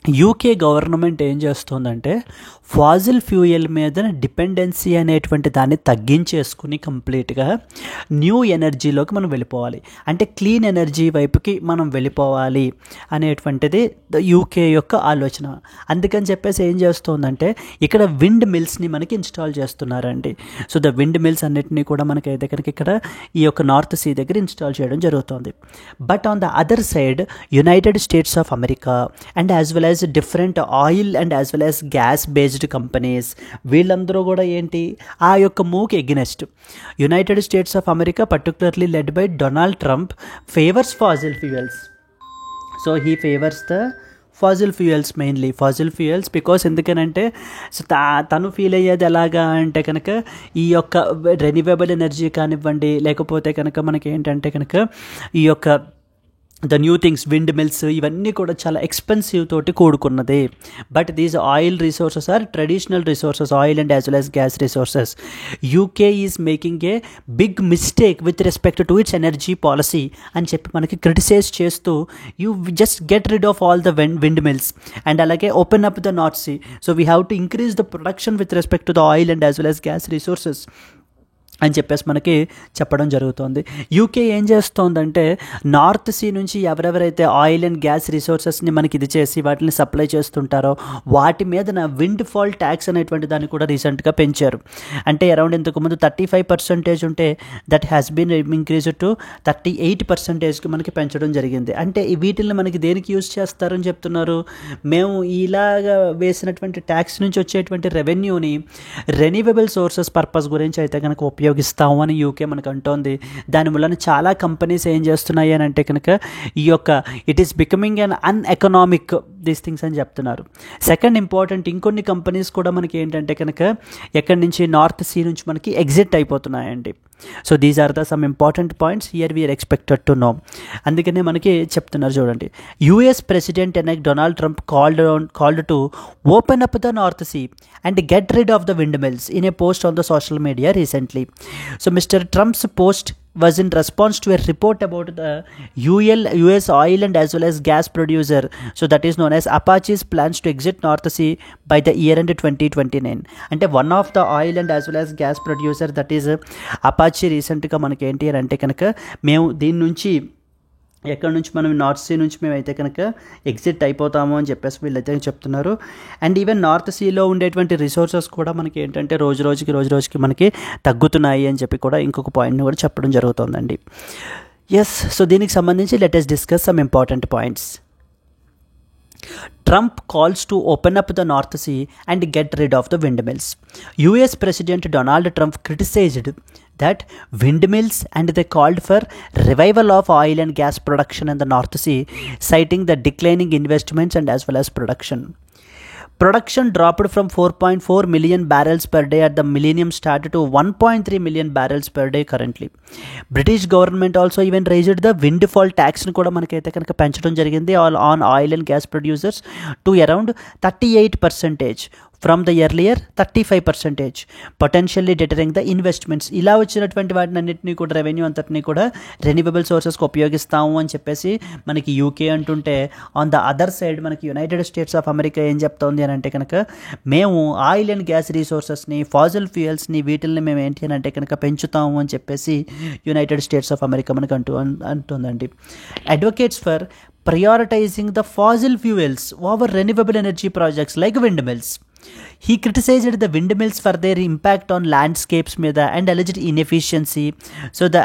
యూకే గవర్నమెంట్ ఏం చేస్తుందంటే ఫాజిల్ ఫ్యూయల్ మీద డిపెండెన్సీ అనేటువంటి దాన్ని తగ్గించేసుకుని కంప్లీట్గా న్యూ ఎనర్జీలోకి మనం వెళ్ళిపోవాలి, అంటే క్లీన్ ఎనర్జీ వైపుకి మనం వెళ్ళిపోవాలి అనేటువంటిది యూకే యొక్క ఆలోచన. అందుకని చెప్పేసి ఏం చేస్తుందంటే ఇక్కడ విండ్ మిల్స్ని మనకి ఇన్స్టాల్ చేస్తున్నారండి. సో ద విండ్ మిల్స్ అన్నిటినీ కూడా మనకి దగ్గరికి ఇక్కడ ఈ యొక్క నార్త్ సీ దగ్గర ఇన్స్టాల్ చేయడం జరుగుతుంది. But on the other side United states of America and as well as different oil and as well as gas based companies వీళ్ళందరూ కూడా ఏంటి ఆ యొక్క మూవ్కి against. United states of America particularly led by Donald Trump favours fossil fuels. So he favours the fossil fuels, mainly fossil fuels because ఎందుకనంటే సో తను ఫీల్ అయ్యేది ఎలాగా అంటే కనుక ఈ యొక్క రెన్యూవబుల్ ఎనర్జీ కానివ్వండి, లేకపోతే కనుక మనకి ఏంటంటే కనుక ఈ యొక్క the new things windmills ఇవన్నీ కూడా చాలా ఎక్స్పెన్సివ్ తోటి కూడుకున్నది. But these oil resources are traditional resources, oil and as well as gas resources. UK is making a big mistake with respect to its energy policy అని చెప్పి మనకి క్రిటిసైజ్ చేస్తూ you just get rid of all the windmills and అలాగే open up the north sea. So we have to increase the production with respect to the oil and as well as gas resources అని చెప్పేసి మనకి చెప్పడం జరుగుతుంది. యూకే ఏం చేస్తోందంటే నార్త్ సీ నుంచి ఎవరెవరైతే ఆయిల్ అండ్ గ్యాస్ రిసోర్సెస్ని మనకి ఇది చేసి వాటిని సప్లై చేస్తుంటారో వాటి మీద విండ్ ఫాల్ ట్యాక్స్ అనేటువంటి దాన్ని కూడా రీసెంట్గా పెంచారు. అంటే అరౌండ్ ఇంతకుముందు 35% ఉంటే that has been increase to 38%కి మనకి పెంచడం జరిగింది. అంటే వీటిని మనకి దేనికి యూజ్ చేస్తారని చెప్తున్నారు, మేము ఇలాగా వేసినటువంటి ట్యాక్స్ నుంచి వచ్చేటువంటి రెవెన్యూని రెన్యూవబుల్ సోర్సెస్ పర్పస్ గురించి అయితే కనుక ఉపయోగిస్తాము అని యూకే మనకు అంటోంది. దాని వలన చాలా కంపెనీస్ ఏం చేస్తున్నాయి అని అంటే కనుక ఈ యొక్క it is becoming an uneconomic these things అని చెప్తున్నారు. సెకండ్ ఇంపార్టెంట్ ఇంకొన్ని కంపెనీస్ కూడా మనకి ఏంటంటే కనుక ఎక్కడి నుంచి నార్త్ సీ నుంచి మనకి ఎగ్జిట్ అయిపోతున్నాయండి. So these are the some important points here we're expected to know. అందుకనే మనకి చెప్తున్నారు చూడండి, US president elect Donald Trump called to open up the north see and get rid of the windmills in a post on the social media recently. So Mr Trump's post was in response to a report about the US oil and as well as gas producer, so that is known as Apache's plans to exit North Sea by the year end 2029. అంటే one of the oil and as well as gas producer that is Apache రీసెంట్గా మనకి ఏంటి అంటే కనుక మేము దీని నుంచి ఎక్కడి నుంచి మనం నార్త్ సీ నుంచి మేమైతే కనుక ఎగ్జిట్ అయిపోతాము అని చెప్పేసి వీళ్ళైతే చెప్తున్నారు. అండ్ ఈవెన్ నార్త్ సీలో ఉండేటువంటి రిసోర్సెస్ కూడా మనకి ఏంటంటే రోజు రోజుకి మనకి తగ్గుతున్నాయి అని చెప్పి కూడా ఇంకొక పాయింట్ని కూడా చెప్పడం జరుగుతుందండి. ఎస్, సో దీనికి సంబంధించి let us discuss some important points. Trump calls to open up the North Sea and get rid of the windmills. US President Donald Trump criticized that windmills and they called for revival of oil and gas production in the North Sea, citing the declining investments and as well as production. Production dropped from 4.4 million barrels per day at the millennium start to 1.3 million barrels per day currently. British government also even raised the windfall tax ని కూడా మనకైతే కనుక పెంచడం జరిగింది on oil and gas producers to around 38% from the earlier 35%, potentially deterring the investments. ఇలా వచ్చినటువంటి వాటిని అన్నింటినీ కూడా రెవెన్యూ అంతటినీ కూడా రెన్యూవబుల్ సోర్సెస్కి ఉపయోగిస్తాము అని చెప్పేసి మనకి యూకే అంటుంటే, ఆన్ ద అదర్ సైడ్ మనకి యునైటెడ్ స్టేట్స్ ఆఫ్ అమెరికా ఏం చెప్తోంది అని అంటే కనుక మేము ఆయిల్ అండ్ గ్యాస్ రిసోర్సెస్ని ఫాజిల్ ఫ్యూయల్స్ని వీటిల్ని మేము ఏంటి అని అంటే కనుక పెంచుతాము అని చెప్పేసి యునైటెడ్ స్టేట్స్ ఆఫ్ అమెరికా మనకు అంటుందండి. Advocates for prioritizing the fossil fuels over renewable energy projects like windmills. He criticized the windmills for their impact on landscapes మీద and alleged inefficiency. So the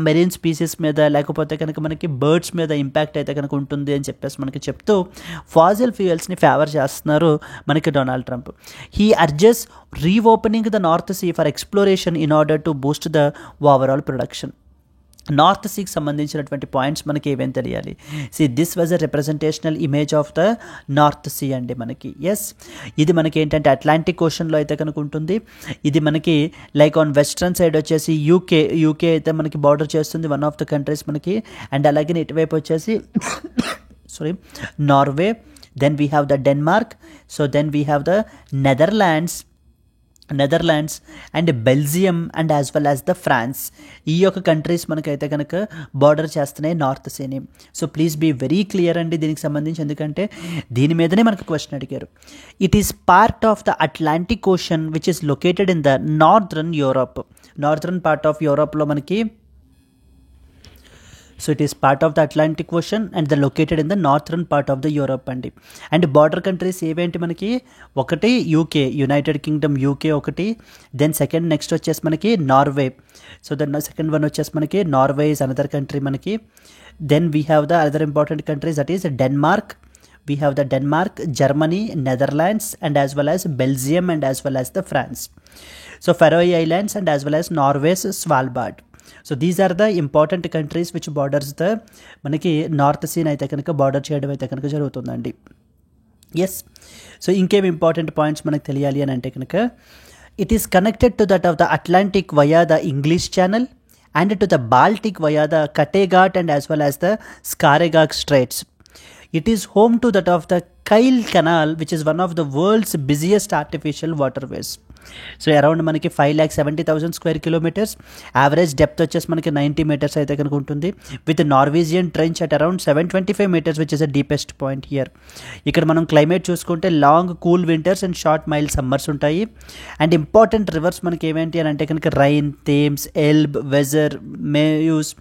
marine species మీద లేకపోతే కనుక మనకి బర్డ్స్ మీద ఇంపాక్ట్ అయితే కనుక ఉంటుంది అని చెప్పేసి మనకి చెప్తూ ఫాజిల్ ఫ్యూయల్స్ని ఫేవర్ చేస్తున్నారు మనకి Donald Trump. He urges reopening the north sea for exploration in order to boost the overall production. North సీకి సంబంధించినటువంటి పాయింట్స్ మనకి ఏమేమి తెలియాలి. This was a representational image of the north sea అండి మనకి. ఎస్, ఇది మనకి ఏంటంటే అట్లాంటిక్ ఓషన్లో అయితే కనుక ఉంటుంది. ఇది మనకి లైక్ ఆన్ వెస్ట్రన్ సైడ్ వచ్చేసి యూకే అయితే మనకి బార్డర్ చేస్తుంది, వన్ ఆఫ్ ద కంట్రీస్ మనకి. అండ్ అలాగే ఇటువైపు వచ్చేసి Norway, then we have the Denmark, so then we have the Netherlands, Netherlands and Belgium and as well as the France. ఈ యొక్క కంట్రీస్ మనకైతే కనుక బార్డర్ చేస్తున్నాయి నార్త్ సీని. So please be very clear అండి దీనికి సంబంధించి, ఎందుకంటే దీని మీదనే మనకు క్వశ్చన్ అడిగారు. It is part of the Atlantic ocean which is located in the northern Europe. Northern part of యూరోప్లో మనకి, so it is part of the Atlantic ocean and the located in the northern part of the Europe అండి. అండ్ బార్డర్ కంట్రీస్ ఏవేంటి మనకి, ఒకటి యూకే, యునైటెడ్ కింగ్డమ్ యూకే ఒకటి, దెన్ సెకండ్ నెక్స్ట్ వచ్చేసి మనకి Norway. So then second one వచ్చేసి మనకి నార్వే ఇస్ అనదర్ కంట్రీ మనకి. Then we have the other important countries, that is Denmark. We have the Denmark, Germany, Netherlands, and as well as Belgium and as well as the France. So Faroe Islands and as well as Norway's Svalbard. So these are the important countries which borders the మనకి నార్త్ సీన్ అయితే కనుక బార్డర్ చేయడం అయితే కనుక జరుగుతుందండి. ఎస్, సో ఇంకేం ఇంపార్టెంట్ పాయింట్స్ మనకు తెలియాలి అని అంటే కనుక, it is connected to that of the Atlantic via the English channel and to the Baltic via the Kattegat and as well as the Skagerrak straits. It is home to that of the Kyle Canal, which is one of the world's busiest artificial waterways. So around మనకి 5,70,000 స్క్వేర్ కిలోమీటర్స్, యావరేజ్ డెప్త్ వచ్చేసి మనకి 90 మీటర్స్ అయితే కనుక ఉంటుంది, with Norwegian trench at around 725 metres which is the deepest point here. ఇక్కడ మనం క్లైమేట్ చూసుకుంటే long cool winters and short mild summers ఉంటాయి. అండ్ ఇంపార్టెంట్ రివర్స్ మనకి ఏమేంటి అని అంటే కనుక Rhine, Thames, Elbe, Weser, Meuse,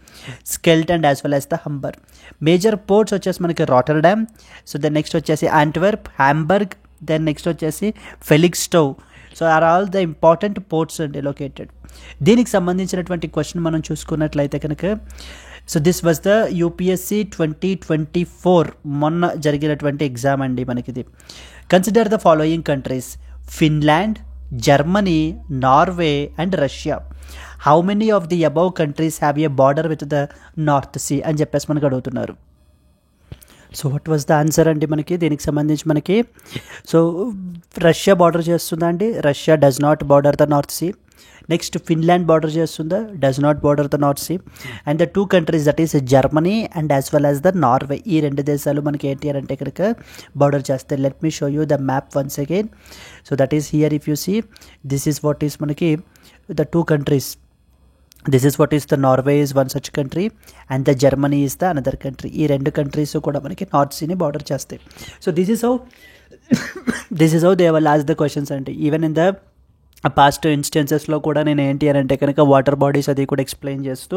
Scheldt and as well as the Humber. Major ports వచ్చేసి మనకి రాటర్డామ్, సో దెన్ నెక్స్ట్ వచ్చేసి యాంట్వర్ప్, హ్యాంబర్గ్, దెన్ నెక్స్ట్ వచ్చేసి Felixstowe. So are all the important ports and located. దీనికి సంబంధించినటువంటి క్వశ్చన్ మనం చూసుకున్నట్లయితే కనుక, so this was the UPSC 2024 మొన్న జరిగినటువంటి ఎగ్జామ్ అండి మనకిది. Consider the following countries: Finland, Germany, Norway and Russia. How many of the above countries have a border with the north sea అని చెప్పేసి మనకు అడుగుతున్నారు. So what was the answer అండి మనకి దీనికి సంబంధించి మనకి, సో రష్యా బార్డర్ చేస్తుందా అండి, Russia does not border the north sea. Next Finland border చేస్తుందా, does not border the north see. And the two countries that is Germany and as well as the Norway, ఈ రెండు దేశాలు మనకి ఏంటి అని అంటే కనుక బార్డర్ చేస్తాయి. Let me show you the map once again. So that is here, if you see this is what is మనకి the two countries. This is what is the Norway is one such country and the Germany is the another country. ఈ రెండు కంట్రీస్ కూడా మనకి నార్త్ సీని బార్డర్ చేస్తాయి. So this is how they will ask the questions అండి. ఈవెన్ ఇన్ ద పాస్ట్ ఇన్స్టెన్సెస్లో కూడా నేను ఏంటి అని అంటే కనుక వాటర్ బాడీస్ అది కూడా ఎక్స్ప్లెయిన్ చేస్తూ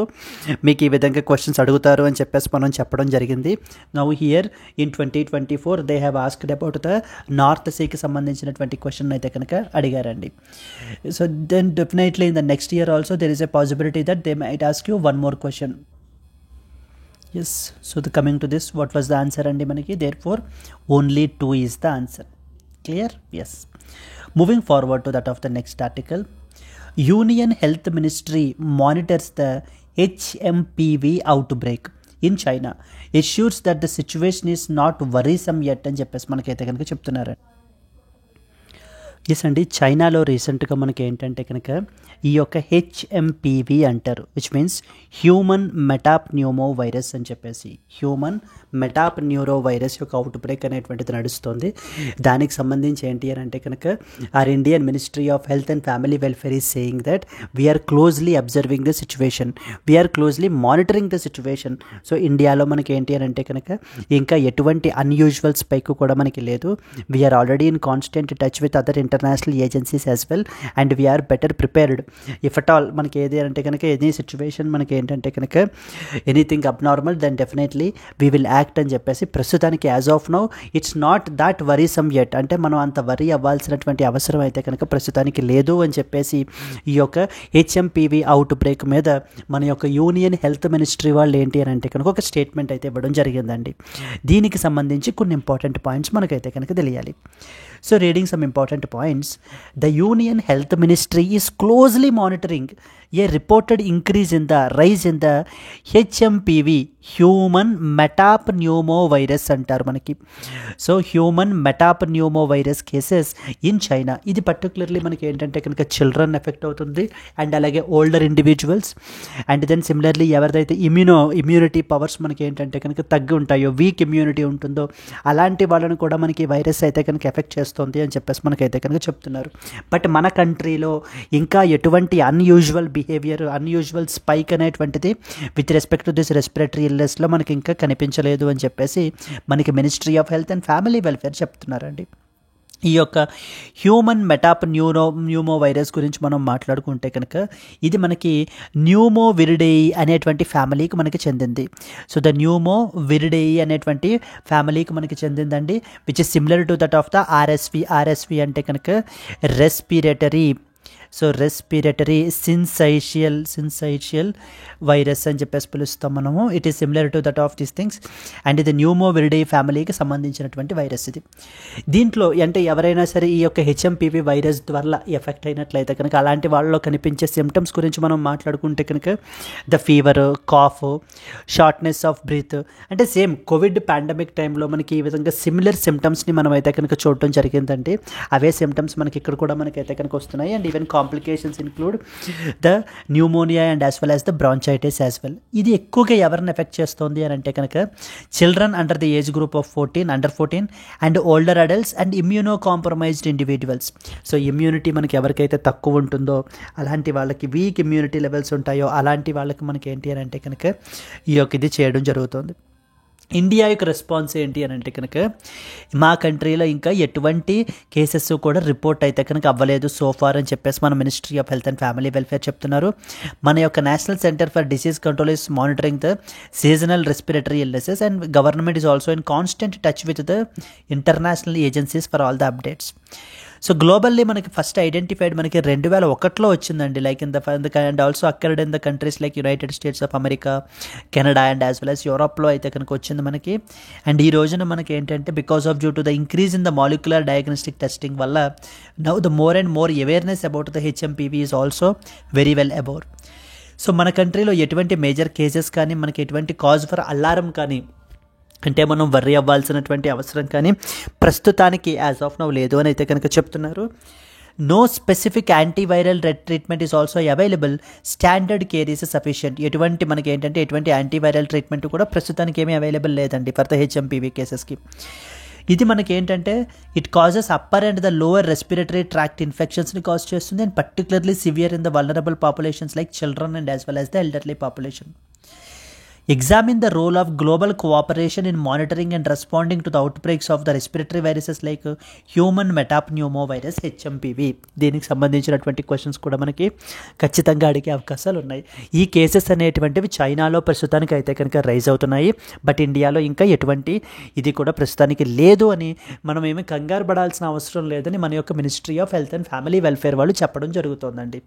మీకు ఈ విధంగా క్వశ్చన్స్ అడుగుతారు అని చెప్పేసి మనం చెప్పడం జరిగింది. Now here in 2024 they have asked about the north సీకి సంబంధించినటువంటి క్వశ్చన్ అయితే కనుక అడిగారండి. So then definitely in the next year also there is a possibility that they might ask you one more question. Yes, so the coming to this what was the answer అండి మనకి, there four only 2 is the answer. Clear? Yes. Moving forward to that of the next article, Union Health Ministry monitors the HMPV outbreak in China, assures that the situation is not worrisome yet అని చెప్పేసి మనకైతే కనుక చెప్తున్నారు. ఎస్ అండి, చైనాలో రీసెంట్గా మనకి ఏంటంటే కనుక ఈ యొక్క హెచ్ఎంపివి అంటారు, విచ్ మీన్స్ హ్యూమన్ మెటాప్న్యూమో వైరస్ అని చెప్పేసి, హ్యూమన్ మెటాప్న్యూరో వైరస్ యొక్క అవుట్ బ్రేక్ అనేటువంటిది నడుస్తుంది. దానికి సంబంధించి ఏంటి అని అంటే కనుక our Indian ministry of health and family welfare is saying that we're closely observing the situation, we're closely monitoring the situation. So ఇండియాలో మనకి ఏంటి అని అంటే కనుక ఇంకా ఎటువంటి అన్యూజువల్ స్పైక్ కూడా మనకి లేదు. We're already in constant touch with other international agencies as well and we're better prepared if at all. మనకి ఏది అంటే కనుక ఎనీ సిచ్యువేషన్ మనకి ఏంటంటే కనుక anything abnormal then definitely we will act అని చెప్పేసి ప్రస్తుతానికి as of now it's not that worrisome yet, అంటే మనం అంత వరీ అవ్వాల్సినటువంటి అవసరం అయితే కనుక ప్రస్తుతానికి లేదు అని చెప్పేసి ఈ యొక్క హెచ్ఎంపివి అవుట్ బ్రేక్ మీద మన యొక్క యూనియన్ హెల్త్ మినిస్ట్రీ వాళ్ళు ఏంటి అని అంటే కనుక ఒక స్టేట్మెంట్ అయితే ఇవ్వడం జరిగిందండి. దీనికి సంబంధించి కొన్ని ఇంపార్టెంట్ పాయింట్స్ మనకైతే కనుక తెలియాలి. So reading some important points, the Union Health Ministry is closely monitoring a reported increase in the rise in the HMPV, human మెటాప్న్యూమో virus అంటారు మనకి. So human మెటాప్న్యూమో virus cases in China, ఇది పర్టికులర్లీ మనకి ఏంటంటే కనుక చిల్డ్రన్ ఎఫెక్ట్ అవుతుంది అండ్ అలాగే older individuals and then similarly ఎవరిదైతే ఇమ్యూనిటీ పవర్స్ మనకి ఏంటంటే కనుక తగ్గి ఉంటాయో, వీక్ ఇమ్యూనిటీ ఉంటుందో అలాంటి వాళ్ళని కూడా మనకి వైరస్ అయితే కనుక ఎఫెక్ట్ చేస్తుంది అని చెప్పేసి మనకైతే కనుక కనుక చెప్తున్నారు. బట్ మన కంట్రీలో ఇంకా ఎటువంటి అన్యూజువల్ బిహేవియర్, అన్యూజువల్ స్పైక్ అనేటువంటిది with respect to this respiratory ఇల్నెస్లో మనకి ఇంకా కనిపించలేదు అని చెప్పేసి మనకి ministry of health and family welfare చెప్తున్నారండి. ఈ యొక్క హ్యూమన్ న్యూమో వైరస్ గురించి మనం మాట్లాడుకుంటే కనుక ఇది మనకి న్యూమోవిరిడేయి అనేటువంటి ఫ్యామిలీకి మనకి చెందింది. సో ద న్యూమోవిరిడేయి అనేటువంటి ఫ్యామిలీకి మనకి చెందిందండి, which is similar to that of the RSV అంటే కనుక రెస్పిరేటరీ సిన్సైషియల్ వైరస్ అని చెప్పేసి పిలుస్తాం మనము. It is similar to that of these things and ఇది న్యూమోవిరిడేయి ఫ్యామిలీకి సంబంధించినటువంటి వైరస్ ఇది. దీంట్లో అంటే ఎవరైనా సరే ఈ యొక్క హెచ్ఎంపివి వైరస్ వల్ల ఎఫెక్ట్ అయినట్లయితే కనుక అలాంటి వాళ్ళలో కనిపించే సిమ్టమ్స్ గురించి మనం మాట్లాడుకుంటే కనుక the fever, cough, shortness of breath, అంటే సేమ్ కోవిడ్ పాండమిక్ టైంలో మనకి ఈ విధంగా సిమిలర్ సిమ్టమ్స్ని మనం అయితే కనుక చూడటం జరిగిందండి. అవే సిమ్టమ్స్ మనకి ఇక్కడ కూడా మనకైతే కనుక వస్తున్నాయి. And even complications include the pneumonia and as well as the bronchitis as well. ఇది ఎక్కువగా ఎవరిని ఎఫెక్ట్ చేస్తుంది అని అంటే కనుక children under the age group of 14 and older adults and immunocompromised individuals. So immunity మనకి ఎవరికైతే తక్కువ ఉంటుందో, అలాంటి వాళ్ళకి వీక్ ఇమ్యూనిటీ లెవెల్స్ ఉంటాయో అలాంటి వాళ్ళకి మనకి ఏంటి అని అంటే కనుక ఈ యొక్క ఇది చేయడం జరుగుతుంది. ఇండియా యొక్క రెస్పాన్స్ ఏంటి అని అంటే కనుక మా కంట్రీలో ఇంకా ఎటువంటి కేసెస్ కూడా రిపోర్ట్ అయితే కనుక అవ్వలేదు సోఫార్ అని చెప్పేసి మన ministry of health and family welfare చెప్తున్నారు. మన యొక్క national centre for disease control is monitoring the seasonal respiratory illnesses and government is also in constant touch with the international agencies for all the updates. So globally మనకి ఫస్ట్ ఐడెంటిఫైడ్ మనకి 2001లో వచ్చిందండి, like in the and also occurred in the countries like United states of America, Canada and as well as యూరోప్లో అయితే కనుక వచ్చింది మనకి. అండ్ ఈ రోజున మనకి ఏంటంటే because of due to the increase in the molecular diagnostic testing వల్ల now the more and more awareness about the HMPV is also very well about. So మన కంట్రీలో ఎటువంటి మేజర్ కేసెస్ కానీ మనకి ఎటువంటి కాజ్ ఫర్ అలారం కానీ అంటే మనం వర్రీ అవ్వాల్సినటువంటి అవసరం కానీ ప్రస్తుతానికి యాజ్ ఆఫ్ నౌ లేదు అని అయితే కనుక చెప్తున్నారు. No specific antiviral treatment is also available, standard care is sufficient. ఎటువంటి మనకి ఏంటంటే ఎటువంటి యాంటీవైరల్ ట్రీట్మెంట్ కూడా ప్రస్తుతానికి ఏమీ అవైలబుల్ లేదండి ఫర్ ద హెచ్ఎంపివి కేసెస్కి. ఇది మనకి ఏంటంటే it causes upper and the lower respiratory tract ఇన్ఫెక్షన్స్ని కాజ్ చేస్తుంది and particularly severe in the vulnerable populations like children and as well as the elderly population. Examine the role of global cooperation in monitoring and responding to the outbreaks of the respiratory viruses like human metapneumovirus HMPV. దీనికి సంబంధించినటువంటి క్వశ్చన్స్ కూడా మనకి ఖచ్చితంగా అడిగే అవకాశాలు ఉన్నాయి. ఈ కేసెస్ అనేటువంటివి చైనాలో ప్రస్తుతానికి అయితే కనుక రైజ్ అవుతున్నాయి, బట్ ఇండియాలో ఇంకా ఎటువంటి ఇది కూడా ప్రస్తుతానికి లేదు అని మనం ఏమీ కంగారు పడాల్సిన అవసరం లేదని మన యొక్క ministry of health and family welfare వాళ్ళు చెప్పడం జరుగుతుందండి.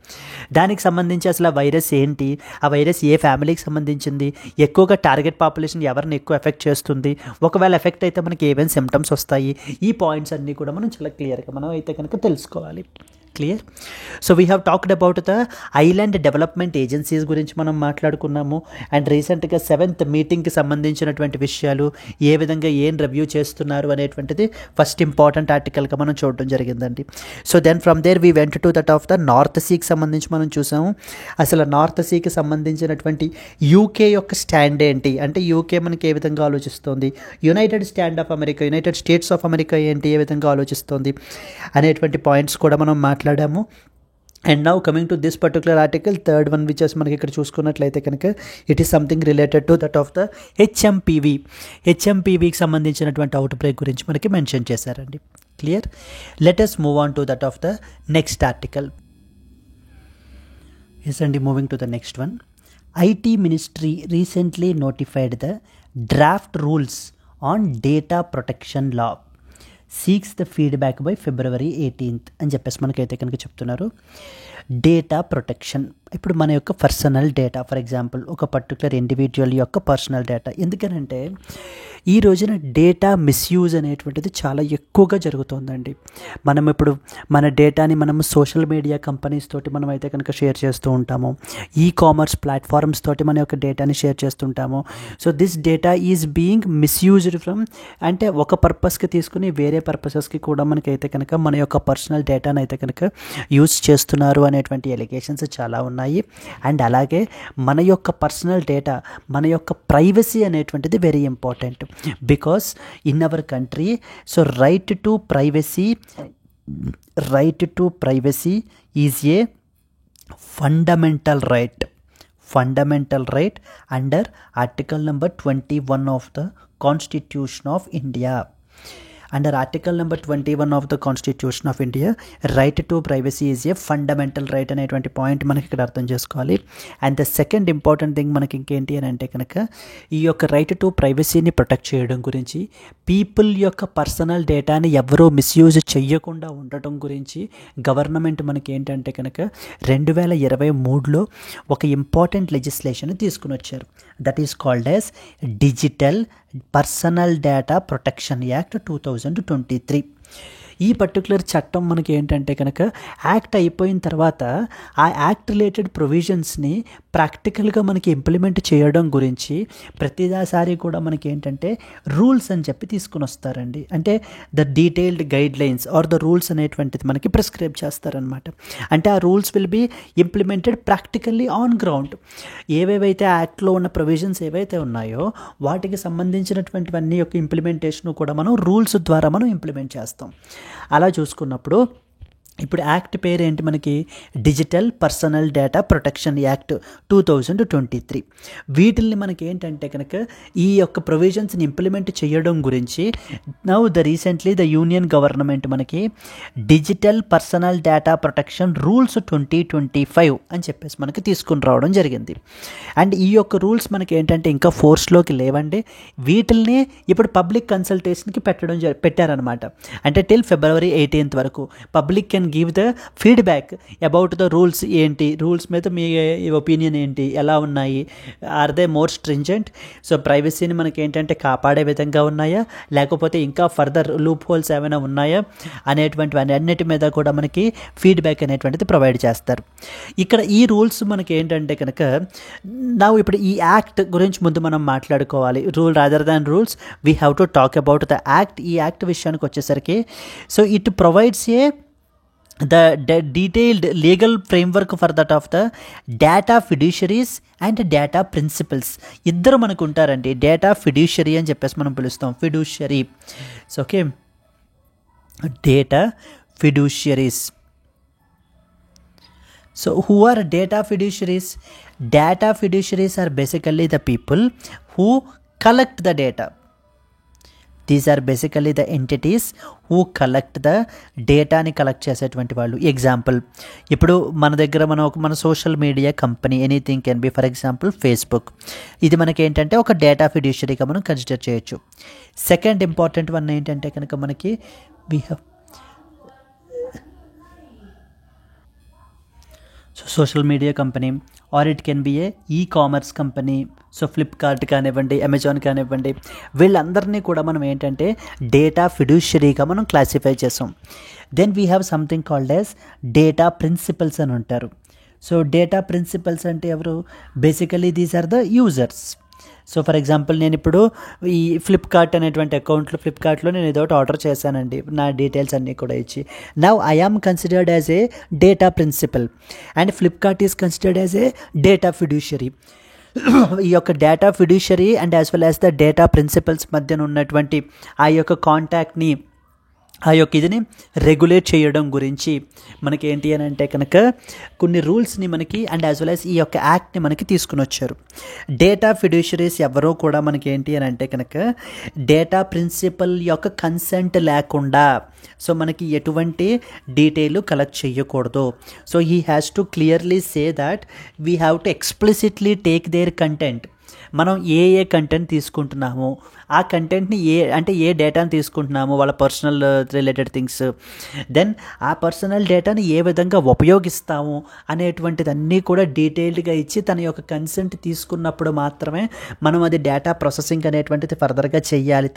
దానికి సంబంధించి అసలు ఆ వైరస్ ఏంటి, ఆ వైరస్ ఏ ఫ్యామిలీకి సంబంధించింది, ఎక్కువగా టార్గెట్ పాపులేషన్ ఎవరిని ఎక్కువ ఎఫెక్ట్ చేస్తుంది, ఒకవేళ ఎఫెక్ట్ అయితే మనకి ఏమేమి సిమ్టమ్స్ వస్తాయి, ఈ పాయింట్స్ అన్నీ కూడా మనం చాలా క్లియర్గా మనం అయితే కనుక తెలుసుకోవాలి. Clear. So we have talked about the island development agencies గురించి మనం మాట్లాడుకున్నాము. అండ్ రీసెంట్గా 7th మీటింగ్కి సంబంధించినటువంటి విషయాలు ఏ విధంగా ఏం రివ్యూ చేస్తున్నారు అనేటువంటిది ఫస్ట్ ఇంపార్టెంట్ ఆర్టికల్గా మనం చూడడం జరిగిందండి. So then from there we went to that of the north సీకి సంబంధించి మనం చూసాము. అసలు నార్త్ సీకి సంబంధించినటువంటి యూకే యొక్క స్టాండ్ ఏంటి, అంటే యూకే మనకి ఏ విధంగా ఆలోచిస్తుంది, యునైటెడ్ స్టేట్స్ ఆఫ్ అమెరికా ఏంటి, ఏ విధంగా ఆలోచిస్తుంది అనేటువంటి పాయింట్స్ కూడా మనం మాట్లాడాము. And now coming to this particular article, third one which మనకి ఇక్కడ చూసుకున్నట్లయితే కనుక it is something related to that of the హెచ్ఎంపివికి సంబంధించినటువంటి అవుట్ బ్రేక్ గురించి మనకి మెన్షన్ చేశారండి. Clear. Let us move on to that of the next article. Yes అండి, moving to the next one. IT ministry recently notified the draft rules on data protection law, seeks the feedback by February 18th అని చెప్పేసి మనకైతే కనుక చెప్తున్నారు. డేటా ప్రొటెక్షన్, ఇప్పుడు మన యొక్క పర్సనల్ డేటా, ఫర్ ఎగ్జాంపుల్ ఒక పర్టికులర్ ఇండివిజువల్ యొక్క పర్సనల్ డేటా, ఎందుకనంటే ఈ రోజున డేటా మిస్యూజ్ అనేటువంటిది చాలా ఎక్కువగా జరుగుతుందండి. మనం ఇప్పుడు మన డేటాని మనము సోషల్ మీడియా కంపెనీస్ తోటి మనం అయితే కనుక షేర్ చేస్తూ ఉంటాము, కామర్స్ ప్లాట్ఫామ్స్ తోటి మన యొక్క డేటాని షేర్ చేస్తుంటాము. So this data is being misused from, అంటే ఒక పర్పస్కి తీసుకుని వేరే పర్పసెస్కి కూడా మనకైతే కనుక మన యొక్క పర్సనల్ డేటాని అయితే కనుక యూజ్ చేస్తున్నారు అనేటువంటి ఎలిగేషన్స్ చాలా ఉన్నాయి. అండ్ అలాగే మన యొక్క పర్సనల్ డేటా, మన యొక్క ప్రైవసీ అనేటువంటిది very important, because in our country so right to privacy right to privacy is a fundamental right under article number 21 of the Constitution of India. Under article number 21 of the Constitution of India, right to privacy is a fundamental right అనేటువంటి పాయింట్ మనకి ఇక్కడ అర్థం చేసుకోవాలి. And the second important thing మనకి ఇంకేంటి అని అంటే కనుక ఈ యొక్క రైట్ టు ప్రైవసీని ప్రొటెక్ట్ చేయడం గురించి, పీపుల్ యొక్క పర్సనల్ డేటాని ఎవరూ మిస్యూజ్ చెయ్యకుండా ఉండటం గురించి గవర్నమెంట్ మనకి ఏంటంటే కనుక 2023లో ఒక ఇంపార్టెంట్ లెజిస్లేషన్ తీసుకుని వచ్చారు. That is called as digital personal data protection act 2023. ఈ పర్టికులర్ చట్టం మనకి ఏంటంటే కనుక యాక్ట్ అయిపోయిన తర్వాత ఆ యాక్ట్ రిలేటెడ్ ప్రొవిజన్స్ని ప్రాక్టికల్గా మనకి ఇంప్లిమెంట్ చేయడం గురించి ప్రతిసారి కూడా మనకి ఏంటంటే రూల్స్ అని చెప్పి తీసుకుని వస్తారండి. అంటే the detailed guidelines or the rules అనేటువంటిది మనకి ప్రిస్క్రైబ్ చేస్తారనమాట. అంటే ఆ rules will be implemented practically on ground. ఏవేవైతే యాక్ట్లో ఉన్న ప్రొవిజన్స్ ఏవైతే ఉన్నాయో వాటికి సంబంధించినటువంటివన్నీ యొక్క ఇంప్లిమెంటేషన్ కూడా మనం రూల్స్ ద్వారా మనం ఇంప్లిమెంట్ చేస్తాం. అలా చూసుకున్నప్పుడు ఇప్పుడు యాక్ట్ పేరు ఏంటి మనకి, digital personal data protection act 2023. వీటిల్ని మనకి ఏంటంటే కనుక ఈ యొక్క ప్రొవిజన్స్ని ఇంప్లిమెంట్ చేయడం గురించి now recently the union government మనకి digital personal data protection rules 2025 అని చెప్పేసి మనకి తీసుకుని రావడం జరిగింది. అండ్ ఈ యొక్క రూల్స్ మనకి ఏంటంటే ఇంకా ఫోర్స్లోకి లేవండి. వీటిల్ని ఇప్పుడు పబ్లిక్ కన్సల్టేషన్కి పెట్టారనమాట. అంటే టిల్ February 18th వరకు public can give the feedback about the rules. ఏంటి రూల్స్ మీద మీ ఒపీనియన్ ఏంటి, ఎలా ఉన్నాయి, are they more stringent, so ప్రైవసీని మనకి ఏంటంటే కాపాడే విధంగా ఉన్నాయా, లేకపోతే ఇంకా ఫర్దర్ లూప్ హోల్స్ ఏమైనా ఉన్నాయా అనేటువంటివి అన్నిటి మీద కూడా మనకి ఫీడ్బ్యాక్ అనేటువంటిది ప్రొవైడ్ చేస్తారు. ఇక్కడ ఈ రూల్స్ మనకి ఏంటంటే కనుక ఇప్పుడు ఈ యాక్ట్ గురించి ముందు మనం మాట్లాడుకోవాలి. Rule rather than rules we have to talk about the act. ఈ యాక్ట్ విషయానికి వచ్చేసరికి so it provides the detailed legal framework for that of the data fiduciaries and data principals. ఇద్దరు మనకు ఉంటారండి, డేటా ఫిడ్యూషరీ అని చెప్పేసి మనం పిలుస్తాం, fiduciary. So okay, data fiduciaries. So who are data fiduciaries? Data fiduciaries are basically the people who collect the data. These are basically the entities who collect the డేటాని కలెక్ట్ చేసేటువంటి వాళ్ళు. ఎగ్జాంపుల్, ఇప్పుడు మన దగ్గర మన social media company anything can be, for example Facebook. ఇది మనకి ఏంటంటే ఒక డేటా ఫిడ్యూషరీగా మనం కన్సిడర్ చేయొచ్చు. సెకండ్ ఇంపార్టెంట్ వన్ ఏంటంటే కనుక మనకి we have social media company or it can be a e-commerce company. So Flipkart కానివ్వండి, అమెజాన్ కానివ్వండి, వీళ్ళందరినీ కూడా మనం ఏంటంటే డేటా ఫిడ్యూషరీగా మనం క్లాసిఫై చేసాం. Then we have something called as data principals అని ఉంటారు. సో డేటా ప్రిన్సిపల్స్ అంటే ఎవరు? Basically these are the users. So for example నేను ఇప్పుడు ఈ ఫ్లిప్కార్ట్ అనేటువంటి ఫ్లిప్కార్ట్లో నేను ఏదో ఒకటి ఆర్డర్ చేశానండి, నా డీటెయిల్స్ అన్నీ కూడా ఇచ్చి. Now I am considered as a data principal and Flipkart is considered as a data fiduciary. ఈ యొక్క data fiduciary and as well as the data principals మధ్యన ఉన్నటువంటి ఆ యొక్క కాంటాక్ట్ని, ఆ యొక్క ఇదిని రెగ్యులేట్ చేయడం గురించి మనకి ఏంటి అని అంటే కనుక కొన్ని రూల్స్ని మనకి అండ్ యాజ్ వెల్ యాజ్ ఈ యొక్క యాక్ట్ని మనకి తీసుకుని వచ్చారు. డేటా ఫిడ్యూషరీస్ ఎవరో కూడా మనకి ఏంటి అని అంటే కనుక డేటా ప్రిన్సిపల్ యొక్క కన్సెంట్ లేకుండా సో మనకి ఎటువంటి డీటెయిల్ కలెక్ట్ చేయకూడదు. So he has to clearly say that we have to explicitly take their content. మనం ఏ కంటెంట్ తీసుకుంటున్నాము, ఆ కంటెంట్ని ఏ డేటాని తీసుకుంటున్నాము, వాళ్ళ పర్సనల్ రిలేటెడ్ థింగ్స్, దెన్ ఆ పర్సనల్ డేటాని ఏ విధంగా ఉపయోగిస్తాము అనేటువంటిది అన్నీ కూడా డీటెయిల్డ్గా ఇచ్చి తన యొక్క కన్సెంట్ తీసుకున్నప్పుడు మాత్రమే మనం అది డేటా ప్రాసెసింగ్ అనేటువంటిది ఫర్దర్గా చెయ్యాలి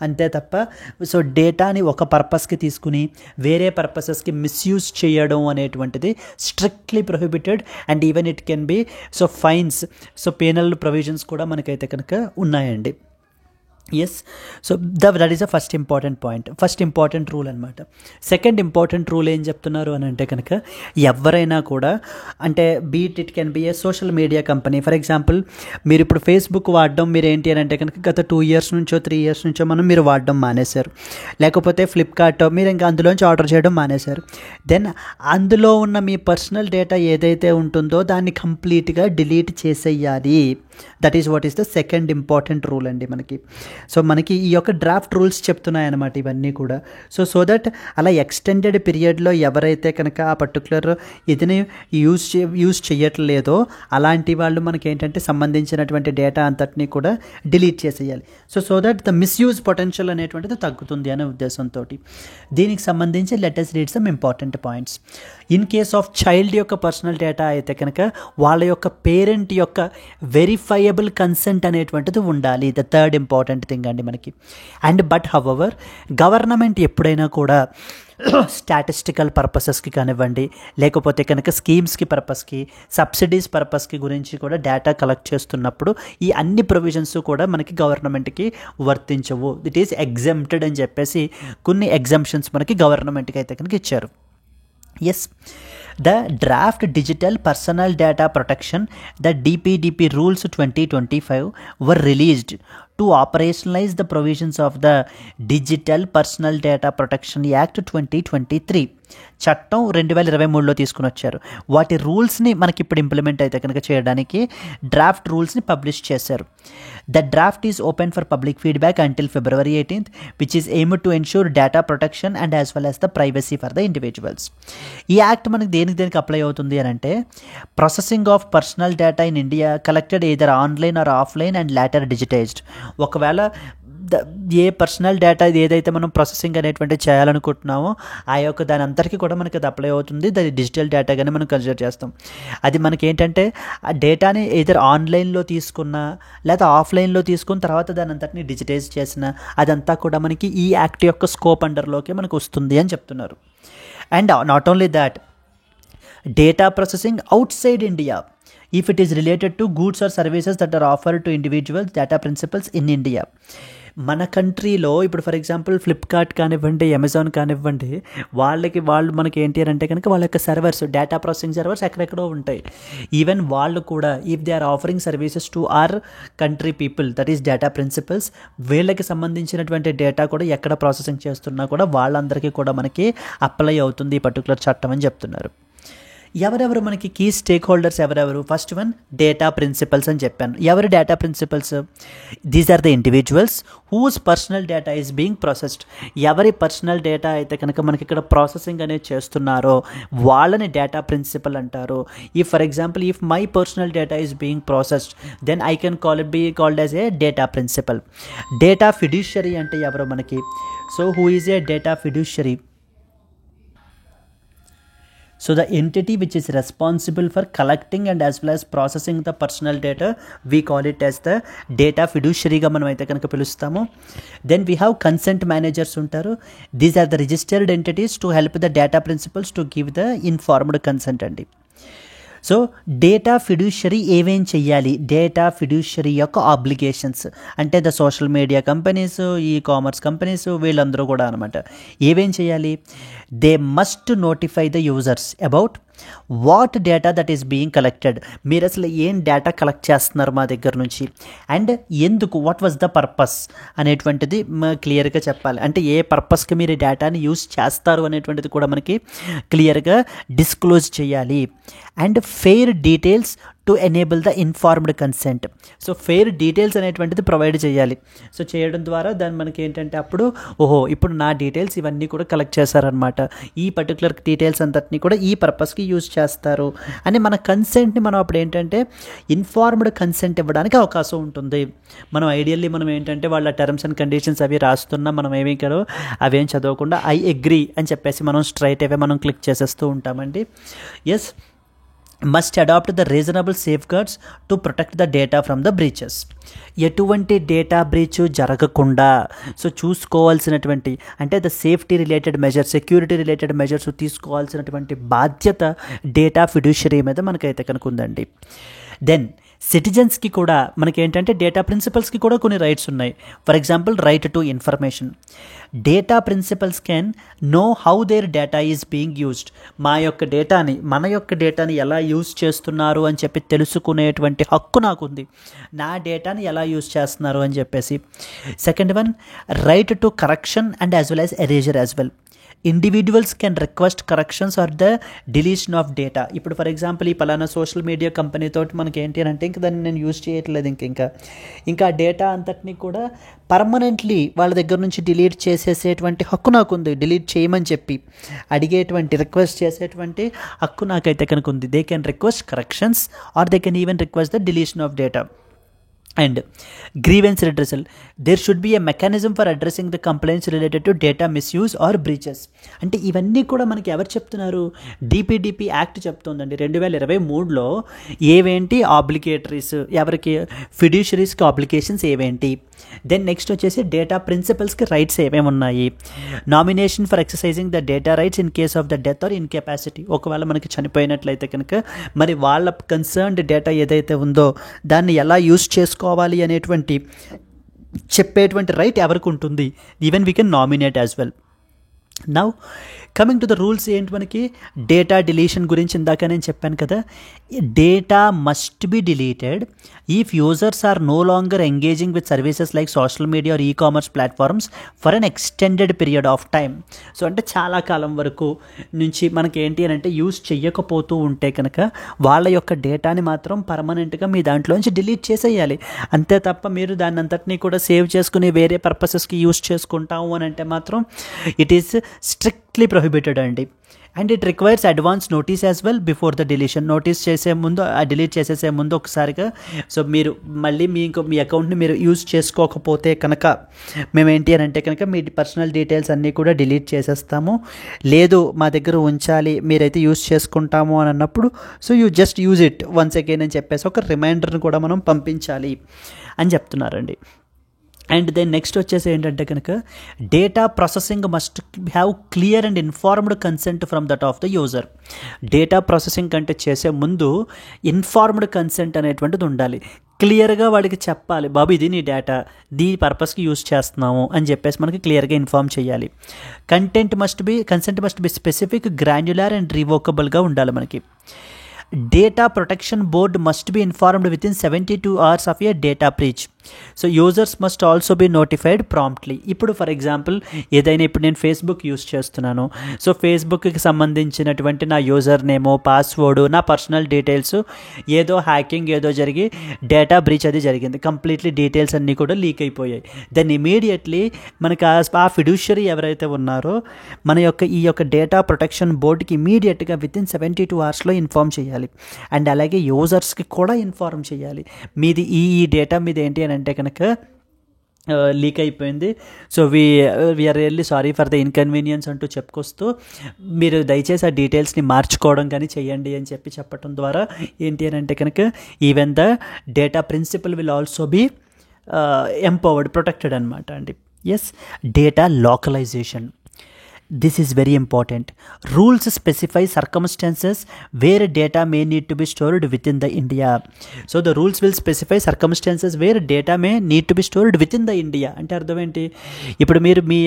అంతే తప్ప సో డేటాని ఒక పర్పస్కి తీసుకుని వేరే పర్పసెస్కి మిస్యూజ్ చేయడం అనేటువంటిది strictly prohibited and even it can be so fines, so penal provisions కూడా మనకైతే కనుక ఉన్నాయండి. Yes. So that is the first important rule అనమాట. సెకండ్ ఇంపార్టెంట్ రూల్ ఏం చెప్తున్నారు అని అంటే కనుక, ఎవరైనా కూడా అంటే be it it can be a social media company. For example మీరు ఇప్పుడు ఫేస్బుక్ వాడడం మీరు ఏంటి అని అంటే కనుక గత 2 years నుంచో 3 years నుంచో మీరు వాడడం మానేశారు. లేకపోతే ఫ్లిప్కార్ట్ మీరు ఇంకా అందులోంచి ఆర్డర్ చేయడం మానేశారు. దెన్ అందులో ఉన్న మీ పర్సనల్ డేటా ఏదైతే ఉంటుందో దాన్ని కంప్లీట్గా డిలీట్ చేసేయాలి. That is what is the second important rule అండి మనకి. సో మనకి ఈ యొక్క డ్రాఫ్ట్ రూల్స్ చెప్తున్నాయి అన్నమాట ఇవన్నీ కూడా. సో దట్ అలా ఎక్స్టెండెడ్ పీరియడ్లో ఎవరైతే కనుక ఆ పర్టికులర్ ఇదిని యూజ్ చేయట్లేదో అలాంటి వాళ్ళు మనకి ఏంటంటే సంబంధించినటువంటి డేటా అంతటినీ కూడా డిలీట్ చేసేయాలి. So that the misuse potential అనేటువంటిది తగ్గుతుంది అనే ఉద్దేశంతో దీనికి సంబంధించి let us read some important points. In case of child యొక్క పర్సనల్ డేటా అయితే కనుక వాళ్ళ యొక్క పేరెంట్ యొక్క వెరిఫైయబుల్ కన్సెంట్ అనేటువంటిది ఉండాలి. ద థర్డ్ ఇంపార్టెంట్ థింగ్ అండి మనకి. అండ్ బట్ హవెవర్ గవర్నమెంట్ ఎప్పుడైనా కూడా స్టాటిస్టికల్ పర్పసెస్కి కానివ్వండి, లేకపోతే కనుక స్కీమ్స్కి పర్పస్కి, సబ్సిడీస్ పర్పస్కి గురించి కూడా డేటా కలెక్ట్ చేస్తున్నప్పుడు ఈ అన్ని ప్రొవిజన్స్ కూడా మనకి గవర్నమెంట్కి వర్తించవు. ఇట్ ఈస్ ఎగ్జెంప్టెడ్ అని చెప్పేసి కొన్ని ఎగ్జంప్షన్స్ మనకి గవర్నమెంట్కి అయితే కనుక ఇచ్చారు. Yes, the draft digital personal data protection, the DPDP rules 2025 were released to operationalize the provisions of the Digital Personal Data Protection Act 2023. చట్టం 2023లో తీసుకుని వచ్చారు. వాటి రూల్స్ని మనకి ఇప్పుడు ఇంప్లిమెంట్ అయితే కనుక చేయడానికి డ్రాఫ్ట్ రూల్స్ని పబ్లిష్ చేశారు. The draft is open for public feedback until February 18th, which is aimed to ensure data protection and as well as the privacy for the individuals. ఈ యాక్ట్ మనకి దేనికి అప్లై అవుతుంది అని అంటే, processing of personal data in India collected either online or offline and later digitised. ఒకవేళ ఏ పర్సనల్ డేటా ఏదైతే మనం ప్రాసెసింగ్ అనేటువంటి చేయాలనుకుంటున్నామో ఆ యొక్క దాని అంతటికీ కూడా మనకి అది అప్లై అవుతుంది. దాని డిజిటల్ డేటాగానే మనం కన్సిడర్ చేస్తాం. అది మనకి ఏంటంటే ఆ డేటాని ఏదైతే ఆన్లైన్లో తీసుకున్నా లేదా ఆఫ్లైన్లో తీసుకున్న తర్వాత దాని అంతటిని డిజిటైజ్ చేసిన అదంతా కూడా మనకి ఈ యాక్ట్ యొక్క స్కోప్ అండర్లోకి మనకు వస్తుంది అని చెప్తున్నారు. And not only that, data processing out side India if it is related to goods or services that are offered to individuals, data principles in India. మన కంట్రీలో ఇప్పుడు ఫర్ ఎగ్జాంపుల్ ఫ్లిప్కార్ట్ కానివ్వండి, అమెజాన్ కానివ్వండి, వాళ్ళు మనకి ఏంటి అని అంటే కనుక వాళ్ళ యొక్క సర్వర్స్, డేటా ప్రాసెసింగ్ సర్వర్స్ ఎక్కడెక్కడో ఉంటాయి. ఈవెన్ వాళ్ళు కూడా if they are offering services to our country people, that is data principals, వీళ్ళకి సంబంధించినటువంటి డేటా కూడా ఎక్కడ ప్రాసెసింగ్ చేస్తున్నా కూడా వాళ్ళందరికీ కూడా మనకి అప్లై అవుతుంది ఈ పర్టికులర్ చట్టం అని చెప్తున్నారు. ఎవరెవరు మనకి కీ స్టేక్ హోల్డర్స్ ఎవరెవరు? ఫస్ట్ వన్ డేటా ప్రిన్సిపల్స్ అని చెప్పాను. ఎవరు data principals? These are the individuals whose personal data is being processed. ఎవరి పర్సనల్ డేటా అయితే కనుక మనకి ఇక్కడ ప్రాసెసింగ్ అనేది చేస్తున్నారో వాళ్ళని డేటా ప్రిన్సిపల్ అంటారు. If for example if my personal data is being processed then I can be called as a data principal. Data fiduciary అంటే ఎవరు మనకి? So who is a data ఫిడ్యూషరీ? So the entity which is responsible for collecting and as well as processing the personal data, we call it as the data fiduciary గా మనం అయితే కనుక పిలుస్తాము. Then we have consent managers ఉంటారు. These are the registered entities to help the data principals to give the informed consent అండి. సో డేటా ఫిడ్యూషరీ ఏమేం చెయ్యాలి? డేటా ఫిడ్యూషరీ యొక్క ఆబ్లిగేషన్స్ అంటే the social media companies, e commerce companies, వీళ్ళందరూ కూడా అనమాట. ఏమేం చేయాలి? They must notify the users about what data that is being collected. మీరు అసలు ఏం డేటా కలెక్ట్ చేస్తున్నారు మా దగ్గర నుంచి, అండ్ ఎందుకు, వాట్ వాజ్ ద పర్పస్ అనేటువంటిది క్లియర్గా చెప్పాలి. అంటే ఏ పర్పస్కి మీరు డేటాని యూజ్ చేస్తారు అనేటువంటిది కూడా మనకి క్లియర్గా డిస్క్లోజ్ చేయాలి. And fair details to enable the informed consent. So fair details అనేటువంటిది ప్రొవైడ్ చేయాలి. సో చేయడం ద్వారా దాన్ని మనకి ఏంటంటే అప్పుడు ఓహో ఇప్పుడు నా డీటెయిల్స్ ఇవన్నీ కూడా కలెక్ట్ చేశారనమాట, ఈ పర్టికులర్ డీటెయిల్స్ అంతటినీ కూడా ఈ పర్పస్కి యూజ్ చేస్తారు అని మన కన్సెంట్ని మనం అప్పుడు ఏంటంటే ఇన్ఫార్మ్డ్ కన్సెంట్ ఇవ్వడానికి అవకాశం ఉంటుంది. మనం ఐడియల్లీ మనం ఏంటంటే వాళ్ళ టర్మ్స్ అండ్ కండిషన్స్ అవి రాస్తున్నా మనం ఏమీ కదా అవేం చదవకుండా ఐ అగ్రీ అని చెప్పేసి మనం స్ట్రైట్ అవే మనం క్లిక్ చేసేస్తూ ఉంటామండి. Yes, must adopt the reasonable safeguards to protect the data from the breaches. ఎటువంటి డేటా బ్రీచ్ జరగకుండా సో చూసుకోవాల్సినటువంటి అంటే the safety related measures, security related measures తీసుకోవాల్సినటువంటి బాధ్యత డేటా ఫిడ్యూషరీ మీద మనకైతే కనుక ఉందండి. దెన్ సిటిజన్స్కి కూడా మనకి ఏంటంటే డేటా ప్రిన్సిపల్స్కి కూడా కొన్ని రైట్స్ ఉన్నాయి. For example right to information. Data principals can know how their data is being used. మన యొక్క డేటాని ఎలా యూజ్ చేస్తున్నారు అని చెప్పి తెలుసుకునేటువంటి హక్కు నాకుంది, నా డేటాని ఎలా యూజ్ చేస్తున్నారు అని చెప్పేసి. Second one, right to correction and as well as erasure as well. Individuals can request corrections or the deletion of data. ఇప్పుడు ఫర్ ఎగ్జాంపుల్ ఈ పలానా సోషల్ మీడియా కంపెనీతో మనకి ఏంటి అని అంటే, ఇంకా దాన్ని నేను యూజ్ చేయట్లేదు, ఇంకా డేటా అంతటినీ కూడా పర్మనెంట్లీ వాళ్ళ దగ్గర నుంచి డిలీట్ చేసేసేటువంటి హక్కు నాకుంది. డిలీట్ చేయమని చెప్పి అడిగేటువంటి, రిక్వెస్ట్ చేసేటువంటి హక్కు నాకైతే కనుక ఉంది. They can request corrections or they can even request the deletion of data. And grievance redressal. There should be a mechanism for addressing the complaints related to data misuse or breaches. అంటే ఇవన్నీ కూడా మనకి ఎవరు చెప్తున్నారు? డిపిడిపి యాక్ట్ చెప్తుందండి. 2023లో ఏవేంటి ఆబ్లిగేటరీస్, ఎవరికి ఫిడ్యూషరీస్కి ఆబ్లిగేషన్స్ ఏవేంటి, దెన్ నెక్స్ట్ వచ్చేసి డేటా ప్రిన్సిపల్స్కి రైట్స్ ఏమేమి ఉన్నాయి, nomination for exercising the data rights in case of the death or incapacity. ఒకవేళ మనకి చనిపోయినట్లయితే కనుక మరి వాళ్ళ కన్సర్న్డ్ డేటా ఏదైతే ఉందో దాన్ని ఎలా యూజ్ చేసుకోవాలి అనేటువంటి చెప్పేటువంటి రైట్ ఎవరికి ఉంటుంది. Even we can nominate as well. Now coming to the rules ఏంటి మనకి, డేటా డిలీషన్ గురించి ఇందాక నేను చెప్పాను కదా. Data must be deleted if users are no longer engaging with services like social media or e-commerce platforms for an extended period of time. So అంటే చాలా కాలం వరకు నుంచి మనకి ఏంటి అని అంటే యూజ్ చెయ్యకపోతూ ఉంటే కనుక వాళ్ళ యొక్క డేటాని మాత్రం పర్మనెంట్గా మీ దాంట్లోంచి డిలీట్ చేసేయాలి. అంతే తప్ప మీరు దాన్ని అంతటినీ కూడా సేవ్ చేసుకుని వేరే పర్పసెస్కి యూజ్ చేసుకుంటాము అని అంటే మాత్రం ఇట్ ఈస్ స్ట్రిక్ట్లీ ప్రొహిబిటెడ్ అండి. And it requires advance notice as well before the deletion. Notice చేసే ముందు, డిలీట్ చేసేసే ముందు ఒకసారిగా, సో మీరు మళ్ళీ మీ అకౌంట్ని మీరు యూజ్ చేసుకోకపోతే కనుక మేమేంటి అని అంటే కనుక మీ పర్సనల్ డీటెయిల్స్ అన్నీ కూడా డిలీట్ చేసేస్తాము, లేదు మా దగ్గర ఉంచాలి మీరైతే యూజ్ చేసుకుంటాము అని అన్నప్పుడు so you just use it once again అని చెప్పేసి ఒక రిమైండర్ని కూడా మనం పంపించాలి అని చెప్తున్నారండి. అండ్ దెన్ నెక్స్ట్ వచ్చేసి ఏంటంటే కనుక data processing must have clear and informed consent from that of the user. Data processing కంటే చేసే ముందు ఇన్ఫార్మ్డ్ కన్సెంట్ అనేటువంటిది ఉండాలి. క్లియర్గా వాడికి చెప్పాలి, బాబు ఇది నీ డేటా, దీని పర్పస్కి యూజ్ చేస్తున్నాము అని చెప్పేసి మనకి క్లియర్గా ఇన్ఫార్మ్ చేయాలి. Consent must be specific, granular and రివోకబుల్గా ఉండాలి మనకి. Data protection board must be informed within 72 hours of a data breach. So users must also be notified promptly. ఇప్పుడు ఫర్ ఎగ్జాంపుల్ ఏదైనా ఇప్పుడు నేను ఫేస్బుక్ యూజ్ చేస్తున్నాను, సో ఫేస్బుక్కి సంబంధించినటువంటి నా యూజర్ నేము, పాస్వర్డ్, నా పర్సనల్ డీటెయిల్స్ ఏదో హ్యాకింగ్ ఏదో జరిగి డేటా బ్రీచ్ అది జరిగింది, కంప్లీట్లీ డీటెయిల్స్ అన్నీ కూడా లీక్ అయిపోయాయి. దెన్ ఇమీడియట్లీ మనకి ఆ ఫిడ్యూషరీ ఎవరైతే ఉన్నారో ఈ యొక్క డేటా ప్రొటెక్షన్ బోర్డుకి ఇమీడియట్గా విత్ ఇన్ 72 hours ఇన్ఫార్మ్ చేయాలి. అండ్ అలాగే యూజర్స్కి కూడా ఇన్ఫార్మ్ చేయాలి, మీది ఈ డేటా మీద ఏంటి అని అంటే కనుక లీక్ అయిపోయింది, so we are really sorry for the inconvenience అంటూ చెప్పుకొస్తూ మీరు దయచేసి ఆ డీటెయిల్స్ని మార్చుకోవడం కానీ చేయండి అని చెప్పడం ద్వారా ఏంటి అని అంటే కనుక even the data principal will also be empowered, protected అనమాట అండి. Yes, data localisation. This is very important. Rules specify circumstances where data may need to be stored within the India. So the rules will specify circumstances where data may need to be stored within the India. అంటే అర్థం ఏంటి, ఇప్పుడు మీరు మీ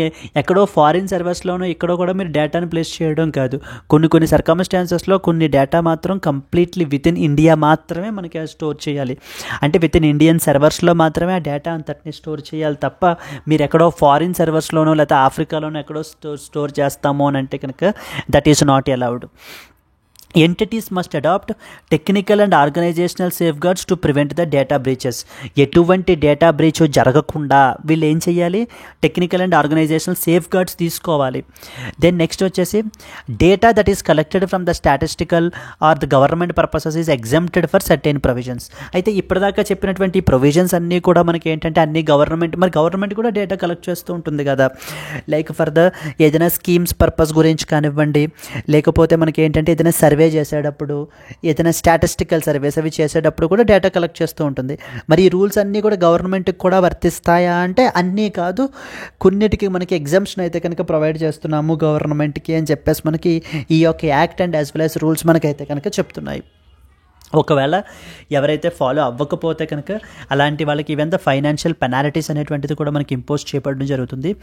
ఎక్కడో ఫారిన్ సర్వీస్లోనో ఎక్కడో కూడా మీరు డేటాను ప్లేస్ చేయడం కాదు, కొన్ని సర్కమ్స్టాన్సెస్లో కొన్ని డేటా మాత్రం కంప్లీట్లీ విత్ ఇన్ ఇండియా మాత్రమే మనకి స్టోర్ చేయాలి. అంటే విత్ ఇన్ ఇండియన్ సర్వర్స్లో మాత్రమే ఆ డేటా అంతటిని స్టోర్ చేయాలి తప్ప మీరు ఎక్కడో ఫారిన్ సర్వర్స్లోనో లేకపోతే ఆఫ్రికాలోనో ఎక్కడో స్టోర్ చేస్తాము అని అంటే కనుక that is not allowed. entities must adopt technical and organizational safeguards to prevent the data breaches. ఎటువంటి డేటా బ్రీచ్ జరగకుండా వీళ్ళు ఏం చేయాలి, technical and organisational safeguards తీసుకోవాలి. దెన్ నెక్స్ట్ వచ్చేసి data that is collected from the statistical or the government purposes is exempted for certain provisions. అయితే ఇప్పటిదాకా చెప్పినటువంటి ప్రొవిజన్స్ అన్నీ కూడా మనకి ఏంటంటే అన్ని గవర్నమెంట్ కూడా డేటా కలెక్ట్ చేస్తూ ఉంటుంది కదా, లైక్ ఫర్ ద ఏదైనా స్కీమ్స్ పర్పస్ గురించి కానివ్వండి, లేకపోతే మనకి ఏంటంటే ఏదైనా సర్వే చేసేటప్పుడు, ఏదైనా స్టాటిస్టికల్ సర్వేస్ అవి చేసేటప్పుడు కూడా డేటా కలెక్ట్ చేస్తూ ఉంటుంది. మరి ఈ రూల్స్ అన్నీ కూడా గవర్నమెంట్కి కూడా వర్తిస్తాయా అంటే అన్నీ కాదు, కొన్నిటికి మనకి ఎగ్జామ్షన్ అయితే కనుక ప్రొవైడ్ చేస్తున్నాము గవర్నమెంట్కి అని చెప్పేసి మనకి ఈ యొక్క act and as well as rules మనకైతే కనుక చెప్తున్నాయి. ఒకవేళ ఎవరైతే ఫాలో అవ్వకపోతే కనుక అలాంటి వాళ్ళకి ఈవెన్ ద ఫైనాన్షియల్ పెనాలిటీస్ అనేటువంటిది కూడా మనకి ఇంపోజ్ చేయబడడం జరుగుతుంది.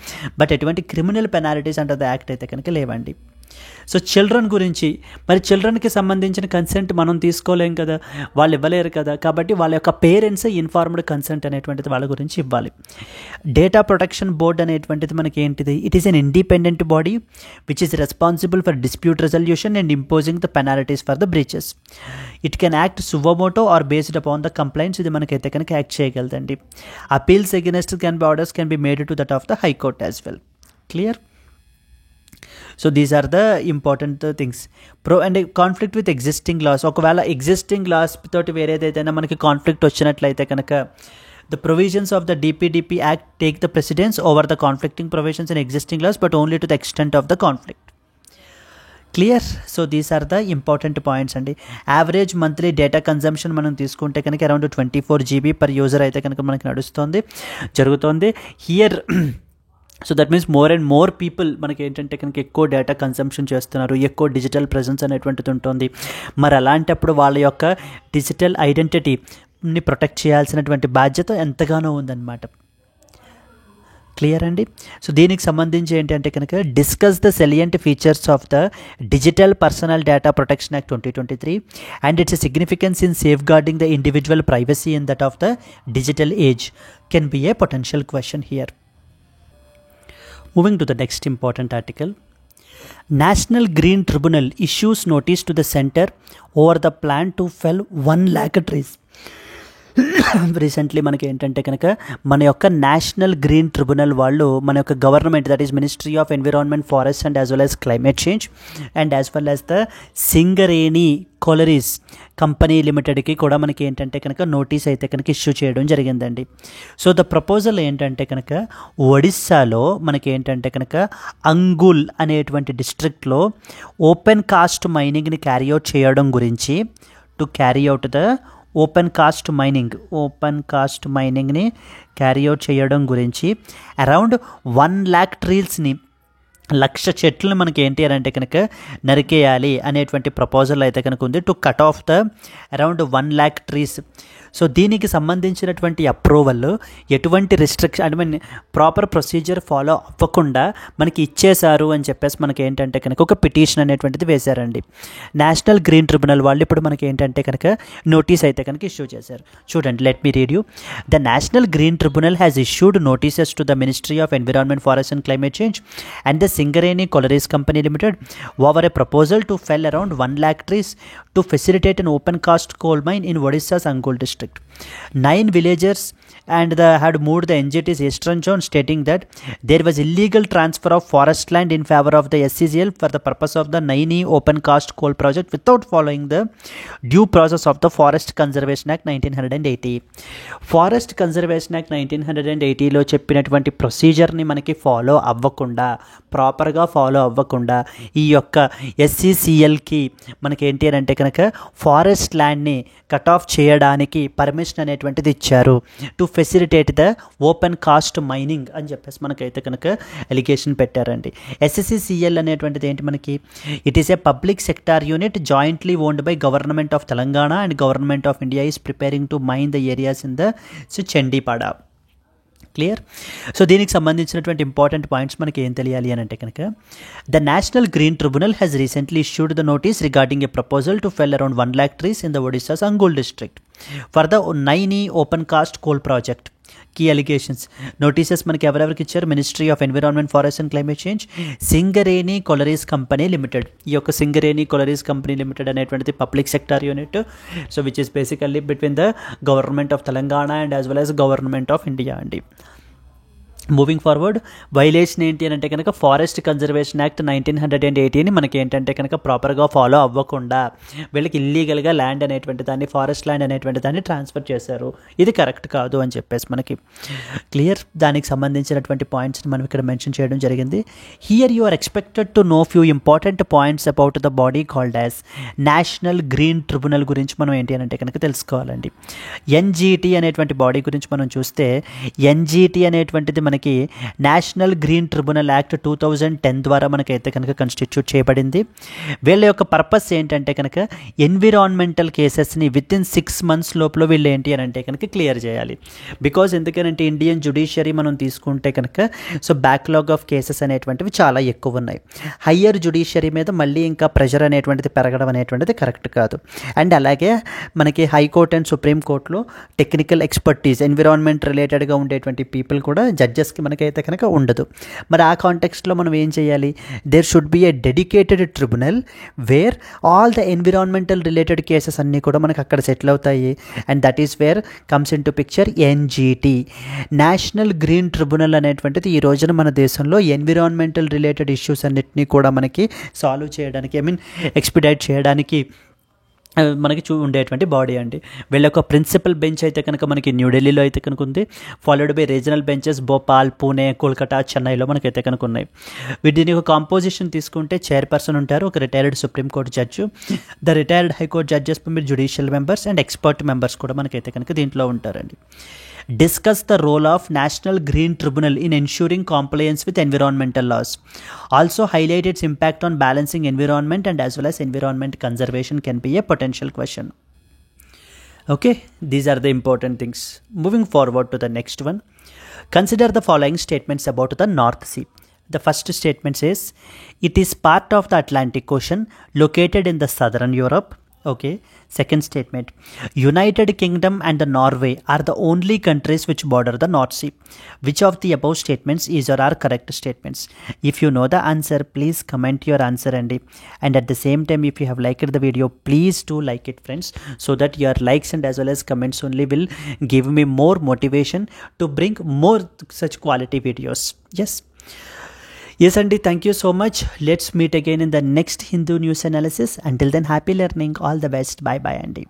బట్ ఎటువంటి criminal penalties under the act అయితే కనుక లేవండి. సో చిల్డ్రన్ గురించి, మరి చిల్డ్రన్కి సంబంధించిన కన్సెంట్ మనం తీసుకోలేం కదా, వాళ్ళు ఇవ్వలేరు కదా, కాబట్టి వాళ్ళ యొక్క పేరెంట్స్ ఇన్ఫార్మ్డ్ కన్సెంట్ అనేటువంటిది వాళ్ళ గురించి ఇవ్వాలి. డేటా ప్రొటెక్షన్ బోర్డ్ అనేటువంటిది మనకి ఏంటిది, it is an independent body which is responsible for dispute resolution and imposing the penalties for the breaches. It can act suo motu or based upon the complaints. ఇది మనకైతే కనుక యాక్ట్ చేయగలదండి. Appeals against orders can be made to that of the high court as well. Clear? So these are the important things. Pro and conflict with existing laws. ఒకవేళ ఎగ్జిస్టింగ్ లాస్ తోటి వేరేదైతే మనకి కాన్ఫ్లిక్ట్ వచ్చినట్లయితే కనుక the provisions of the DPDP Act take the precedence over the conflicting provisions in existing laws, but only to the extent of the conflict. Clear? So these are the important points అండి. యావరేజ్ మంత్లీ డేటా కన్జంప్షన్ మనం తీసుకుంటే కనుక అరౌండ్ 24 GB per user అయితే కనుక మనకి జరుగుతుంది here. So that means more and more people మనకి ఏంటంటే కనుక ఎక్కువ డేటా కన్సంప్షన్ చేస్తున్నారు, ఎక్కువ డిజిటల్ ప్రెజెన్స్ అనేటువంటిది ఉంటుంది. మరి అలాంటప్పుడు వాళ్ళ యొక్క డిజిటల్ ఐడెంటిటీని ప్రొటెక్ట్ చేయాల్సినటువంటి బాధ్యత ఎంతగానో ఉందన్నమాట. క్లియర్ అండి? సో దీనికి సంబంధించి ఏంటంటే కనుక discuss the salient features of the digital personal data protection act 2023 and its significance in safe guarding the individual privacy in that of the digital age can be A potential question here. Moving to the next important article. National Green Tribunal issues notice to the center over the plan to fell 1 lakh trees. Recently మనకి ఏంటంటే కనుక మన యొక్క నేషనల్ గ్రీన్ ట్రిబ్యునల్ వాళ్ళు మన యొక్క government, that is ministry of environment, forest and as well as climate change and as well as the Singareni collieries company లిమిటెడ్కి కూడా మనకి ఏంటంటే కనుక నోటీస్ అయితే కనుక ఇష్యూ చేయడం జరిగిందండి. సో ద ప్రపోజల్ ఏంటంటే కనుక ఒడిస్సాలో మనకి ఏంటంటే కనుక అంగుల్ అనేటువంటి డిస్ట్రిక్ట్లో ఓపెన్ కాస్ట్ మైనింగ్ని క్యారీ అవుట్ చేయడం గురించి, to carry out the open cast మైనింగ్ని క్యారీ అవుట్ చేయడం గురించి అరౌండ్ 1 lakh ట్రీస్ని, 1,00,000 చెట్లను మనకి ఏంటి అని అంటే కనుక నరికేయాలి అనేటువంటి ప్రపోజల్ అయితే కనుక ఉంది, to cut off the around 1 lakh trees. So దీనికి సంబంధించినటువంటి అప్రూవల్ ఎటువంటి రిస్ట్రిక్షన్ అంటే మన ప్రాపర్ ప్రొసీజర్ ఫాలో అవ్వకుండా మనకి ఇచ్చేశారు అని చెప్పేసి మనకి ఏంటంటే కనుక ఒక పిటిషన్ అనేటువంటిది వేశారండి. నేషనల్ గ్రీన్ ట్రిబ్యునల్ వాళ్ళు ఇప్పుడు మనకి ఏంటంటే కనుక నోటీస్ అయితే కనుక ఇష్యూ చేశారు. చూడండి, let me read you. The national green tribunal has issued notices to the ministry of environment, forest and climate change and the Singareni collieries company limited over a proposal to fell around 1 lakh trees to facilitate an open cast coal mine in Odisha's Angul district. 9 villagers and had moved the NGT's eastern zone, stating that there was illegal transfer of forest land in favor of the SCCL for the purpose of the Naini open cast coal project without following the due process of the Forest Conservation Act 1980. Forest Conservation Act 1980లో చెప్పినటువంటి ప్రొసీజర్ని మనకి ఫాలో అవ్వకుండా, ప్రాపర్గా ఫాలో అవ్వకుండా ఈ యొక్క SCCLకి మనకి ఏంటి అని అంటే కనుక ఫారెస్ట్ ల్యాండ్ని కట్ ఆఫ్ చేయడానికి పర్మిషన్ అనేటువంటిది ఇచ్చారు, to facilitate the open cost mining అని చెప్పేసి మనకైతే కనుక ఎలిగేషన్ పెట్టారండి. SCCL అనేటువంటిది ఏంటి మనకి, it is a public sector unit jointly owned by government of Telangana and government of India is preparing to mine the areas in the Chandipada. Clear? So దీనికి సంబంధించినటువంటి ఇంపార్టెంట్ పాయింట్స్ మనకి ఏం తెలియాలి అని అంటే కనుక the national green tribunal has recently issued the notice regarding a proposal to fell around 1 lakh trees in the Odisha's Angul district for the Naini open cast coal project. Key allegations notices మనకి ఎవరెవరికి ఇచ్చారు, ministry of environment, forest and climate change, Singareni collieries company limited. ఈ యొక్క సింగరేణి కొలరీస్ కంపెనీ లిమిటెడ్ అనేటువంటిది public sector unit, so which is basically between the government of Telangana and as well as government of India అండి. మూవింగ్ ఫార్వర్డ్, వైలేషన్ ఏంటి అని అంటే కనుక ఫారెస్ట్ కన్జర్వేషన్ యాక్ట్ 1980ని మనకి ఏంటంటే కనుక ప్రాపర్గా ఫాలో అవ్వకుండా వీళ్ళకి ఇల్లీగల్గా ల్యాండ్ అనేటువంటి దాన్ని, ఫారెస్ట్ ల్యాండ్ అనేటువంటి దాన్ని ట్రాన్స్ఫర్ చేశారు. ఇది కరెక్ట్ కాదు అని చెప్పేసి మనకి క్లియర్. దానికి సంబంధించినటువంటి పాయింట్స్ని మనం ఇక్కడ మెన్షన్ చేయడం జరిగింది. Here you are expected to know few important points about the body called as National green Tribunal గురించి మనం ఏంటి అని అంటే కనుక తెలుసుకోవాలండి. NGT అనేటువంటి బాడీ గురించి మనం చూస్తే NGT అనేటువంటిది మనకి నేషనల్ గ్రీన్ ట్రిబ్యునల్ యాక్ట్ 2010 ద్వారా మనకైతే కనుక కాన్స్టిట్యూట్ చేయబడింది. వీళ్ళ యొక్క పర్పస్ ఏంటంటే కనుక ఎన్విరాన్మెంటల్ కేసెస్ని వితిన్ 6 months లోపల వీళ్ళు ఏంటి అని అంటే కనుక క్లియర్ చేయాలి. బికాజ్ ఎందుకంటే ఇండియన్ జ్యుడిషియరీ మనం తీసుకుంటే కనుక సో బ్యాక్లాగ్ ఆఫ్ కేసెస్ అనేటువంటివి చాలా ఎక్కువ ఉన్నాయి. హయ్యర్ జ్యుడిషియరీ మీద మళ్ళీ ఇంకా ప్రెషర్ అనేటువంటిది పెరగడం అనేటువంటిది కరెక్ట్ కాదు. అండ్ అలాగే మనకి హైకోర్ట్ అండ్ సుప్రీం కోర్టులో టెక్నికల్ ఎక్స్పర్టీస్ ఎన్విరాన్మెంట్ రిలేటెడ్గా ఉండేటువంటి పీపుల్ కూడా జడ్జెస్కి మనకైతే కనుక ఉండదు. మరి ఆ కాంటెక్స్ట్లో మనం ఏం చేయాలి? There should be a dedicated tribunal where all the environmental related cases అన్నీ కూడా మనకు అక్కడ సెటిల్ అవుతాయి. And that is where comes in to picture NGT, National green Tribunal అనేటువంటిది ఈ రోజున మన దేశంలో ఎన్విరాన్మెంటల్ రిలేటెడ్ ఇష్యూస్ అన్నిటినీ కూడా మనకి సాల్వ్ చేయడానికి ఎక్స్పిడైట్ చేయడానికి మనకి ఉండేటువంటి బాడీ అండి. వీళ్ళ యొక్క ప్రిన్సిపల్ బెంచ్ అయితే కనుక మనకి న్యూఢిల్లీలో అయితే కనుక ఉంది. Followed by regional benches Bhopal, Pune, Kolkata, చెన్నైలో మనకైతే కనుక ఉన్నాయి. దీని యొక్క కాంపోజిషన్ తీసుకుంటే చైర్పర్సన్ ఉంటారు, ఒక retired supreme court judge, the retired high court judges మీరు judicial members and expert members కూడా మనకైతే కనుక దీంట్లో ఉంటారండి. Discuss the role of National Green Tribunal in ensuring compliance with environmental laws. Also highlight its impact on balancing environment and as well as environment conservation can be a potential question. Okay, these are the important things. Moving forward to the next one. Consider the following statements about the North Sea. The first statement says, it is part of the Atlantic Ocean located in the southern Europe. Okay. Second statement, United Kingdom and the Norway are the only countries which border the North Sea. Which of the above statements is or are correct statements? If you know the answer, please comment your answer and at the same time, if you have liked the video, please do like it, friends, so that your likes and as well as comments only will give me more motivation to bring more such quality videos. Yes, Andy, thank you so much. Let's meet again in the next Hindu news analysis. Until then, happy learning. All the best. Bye, Andy.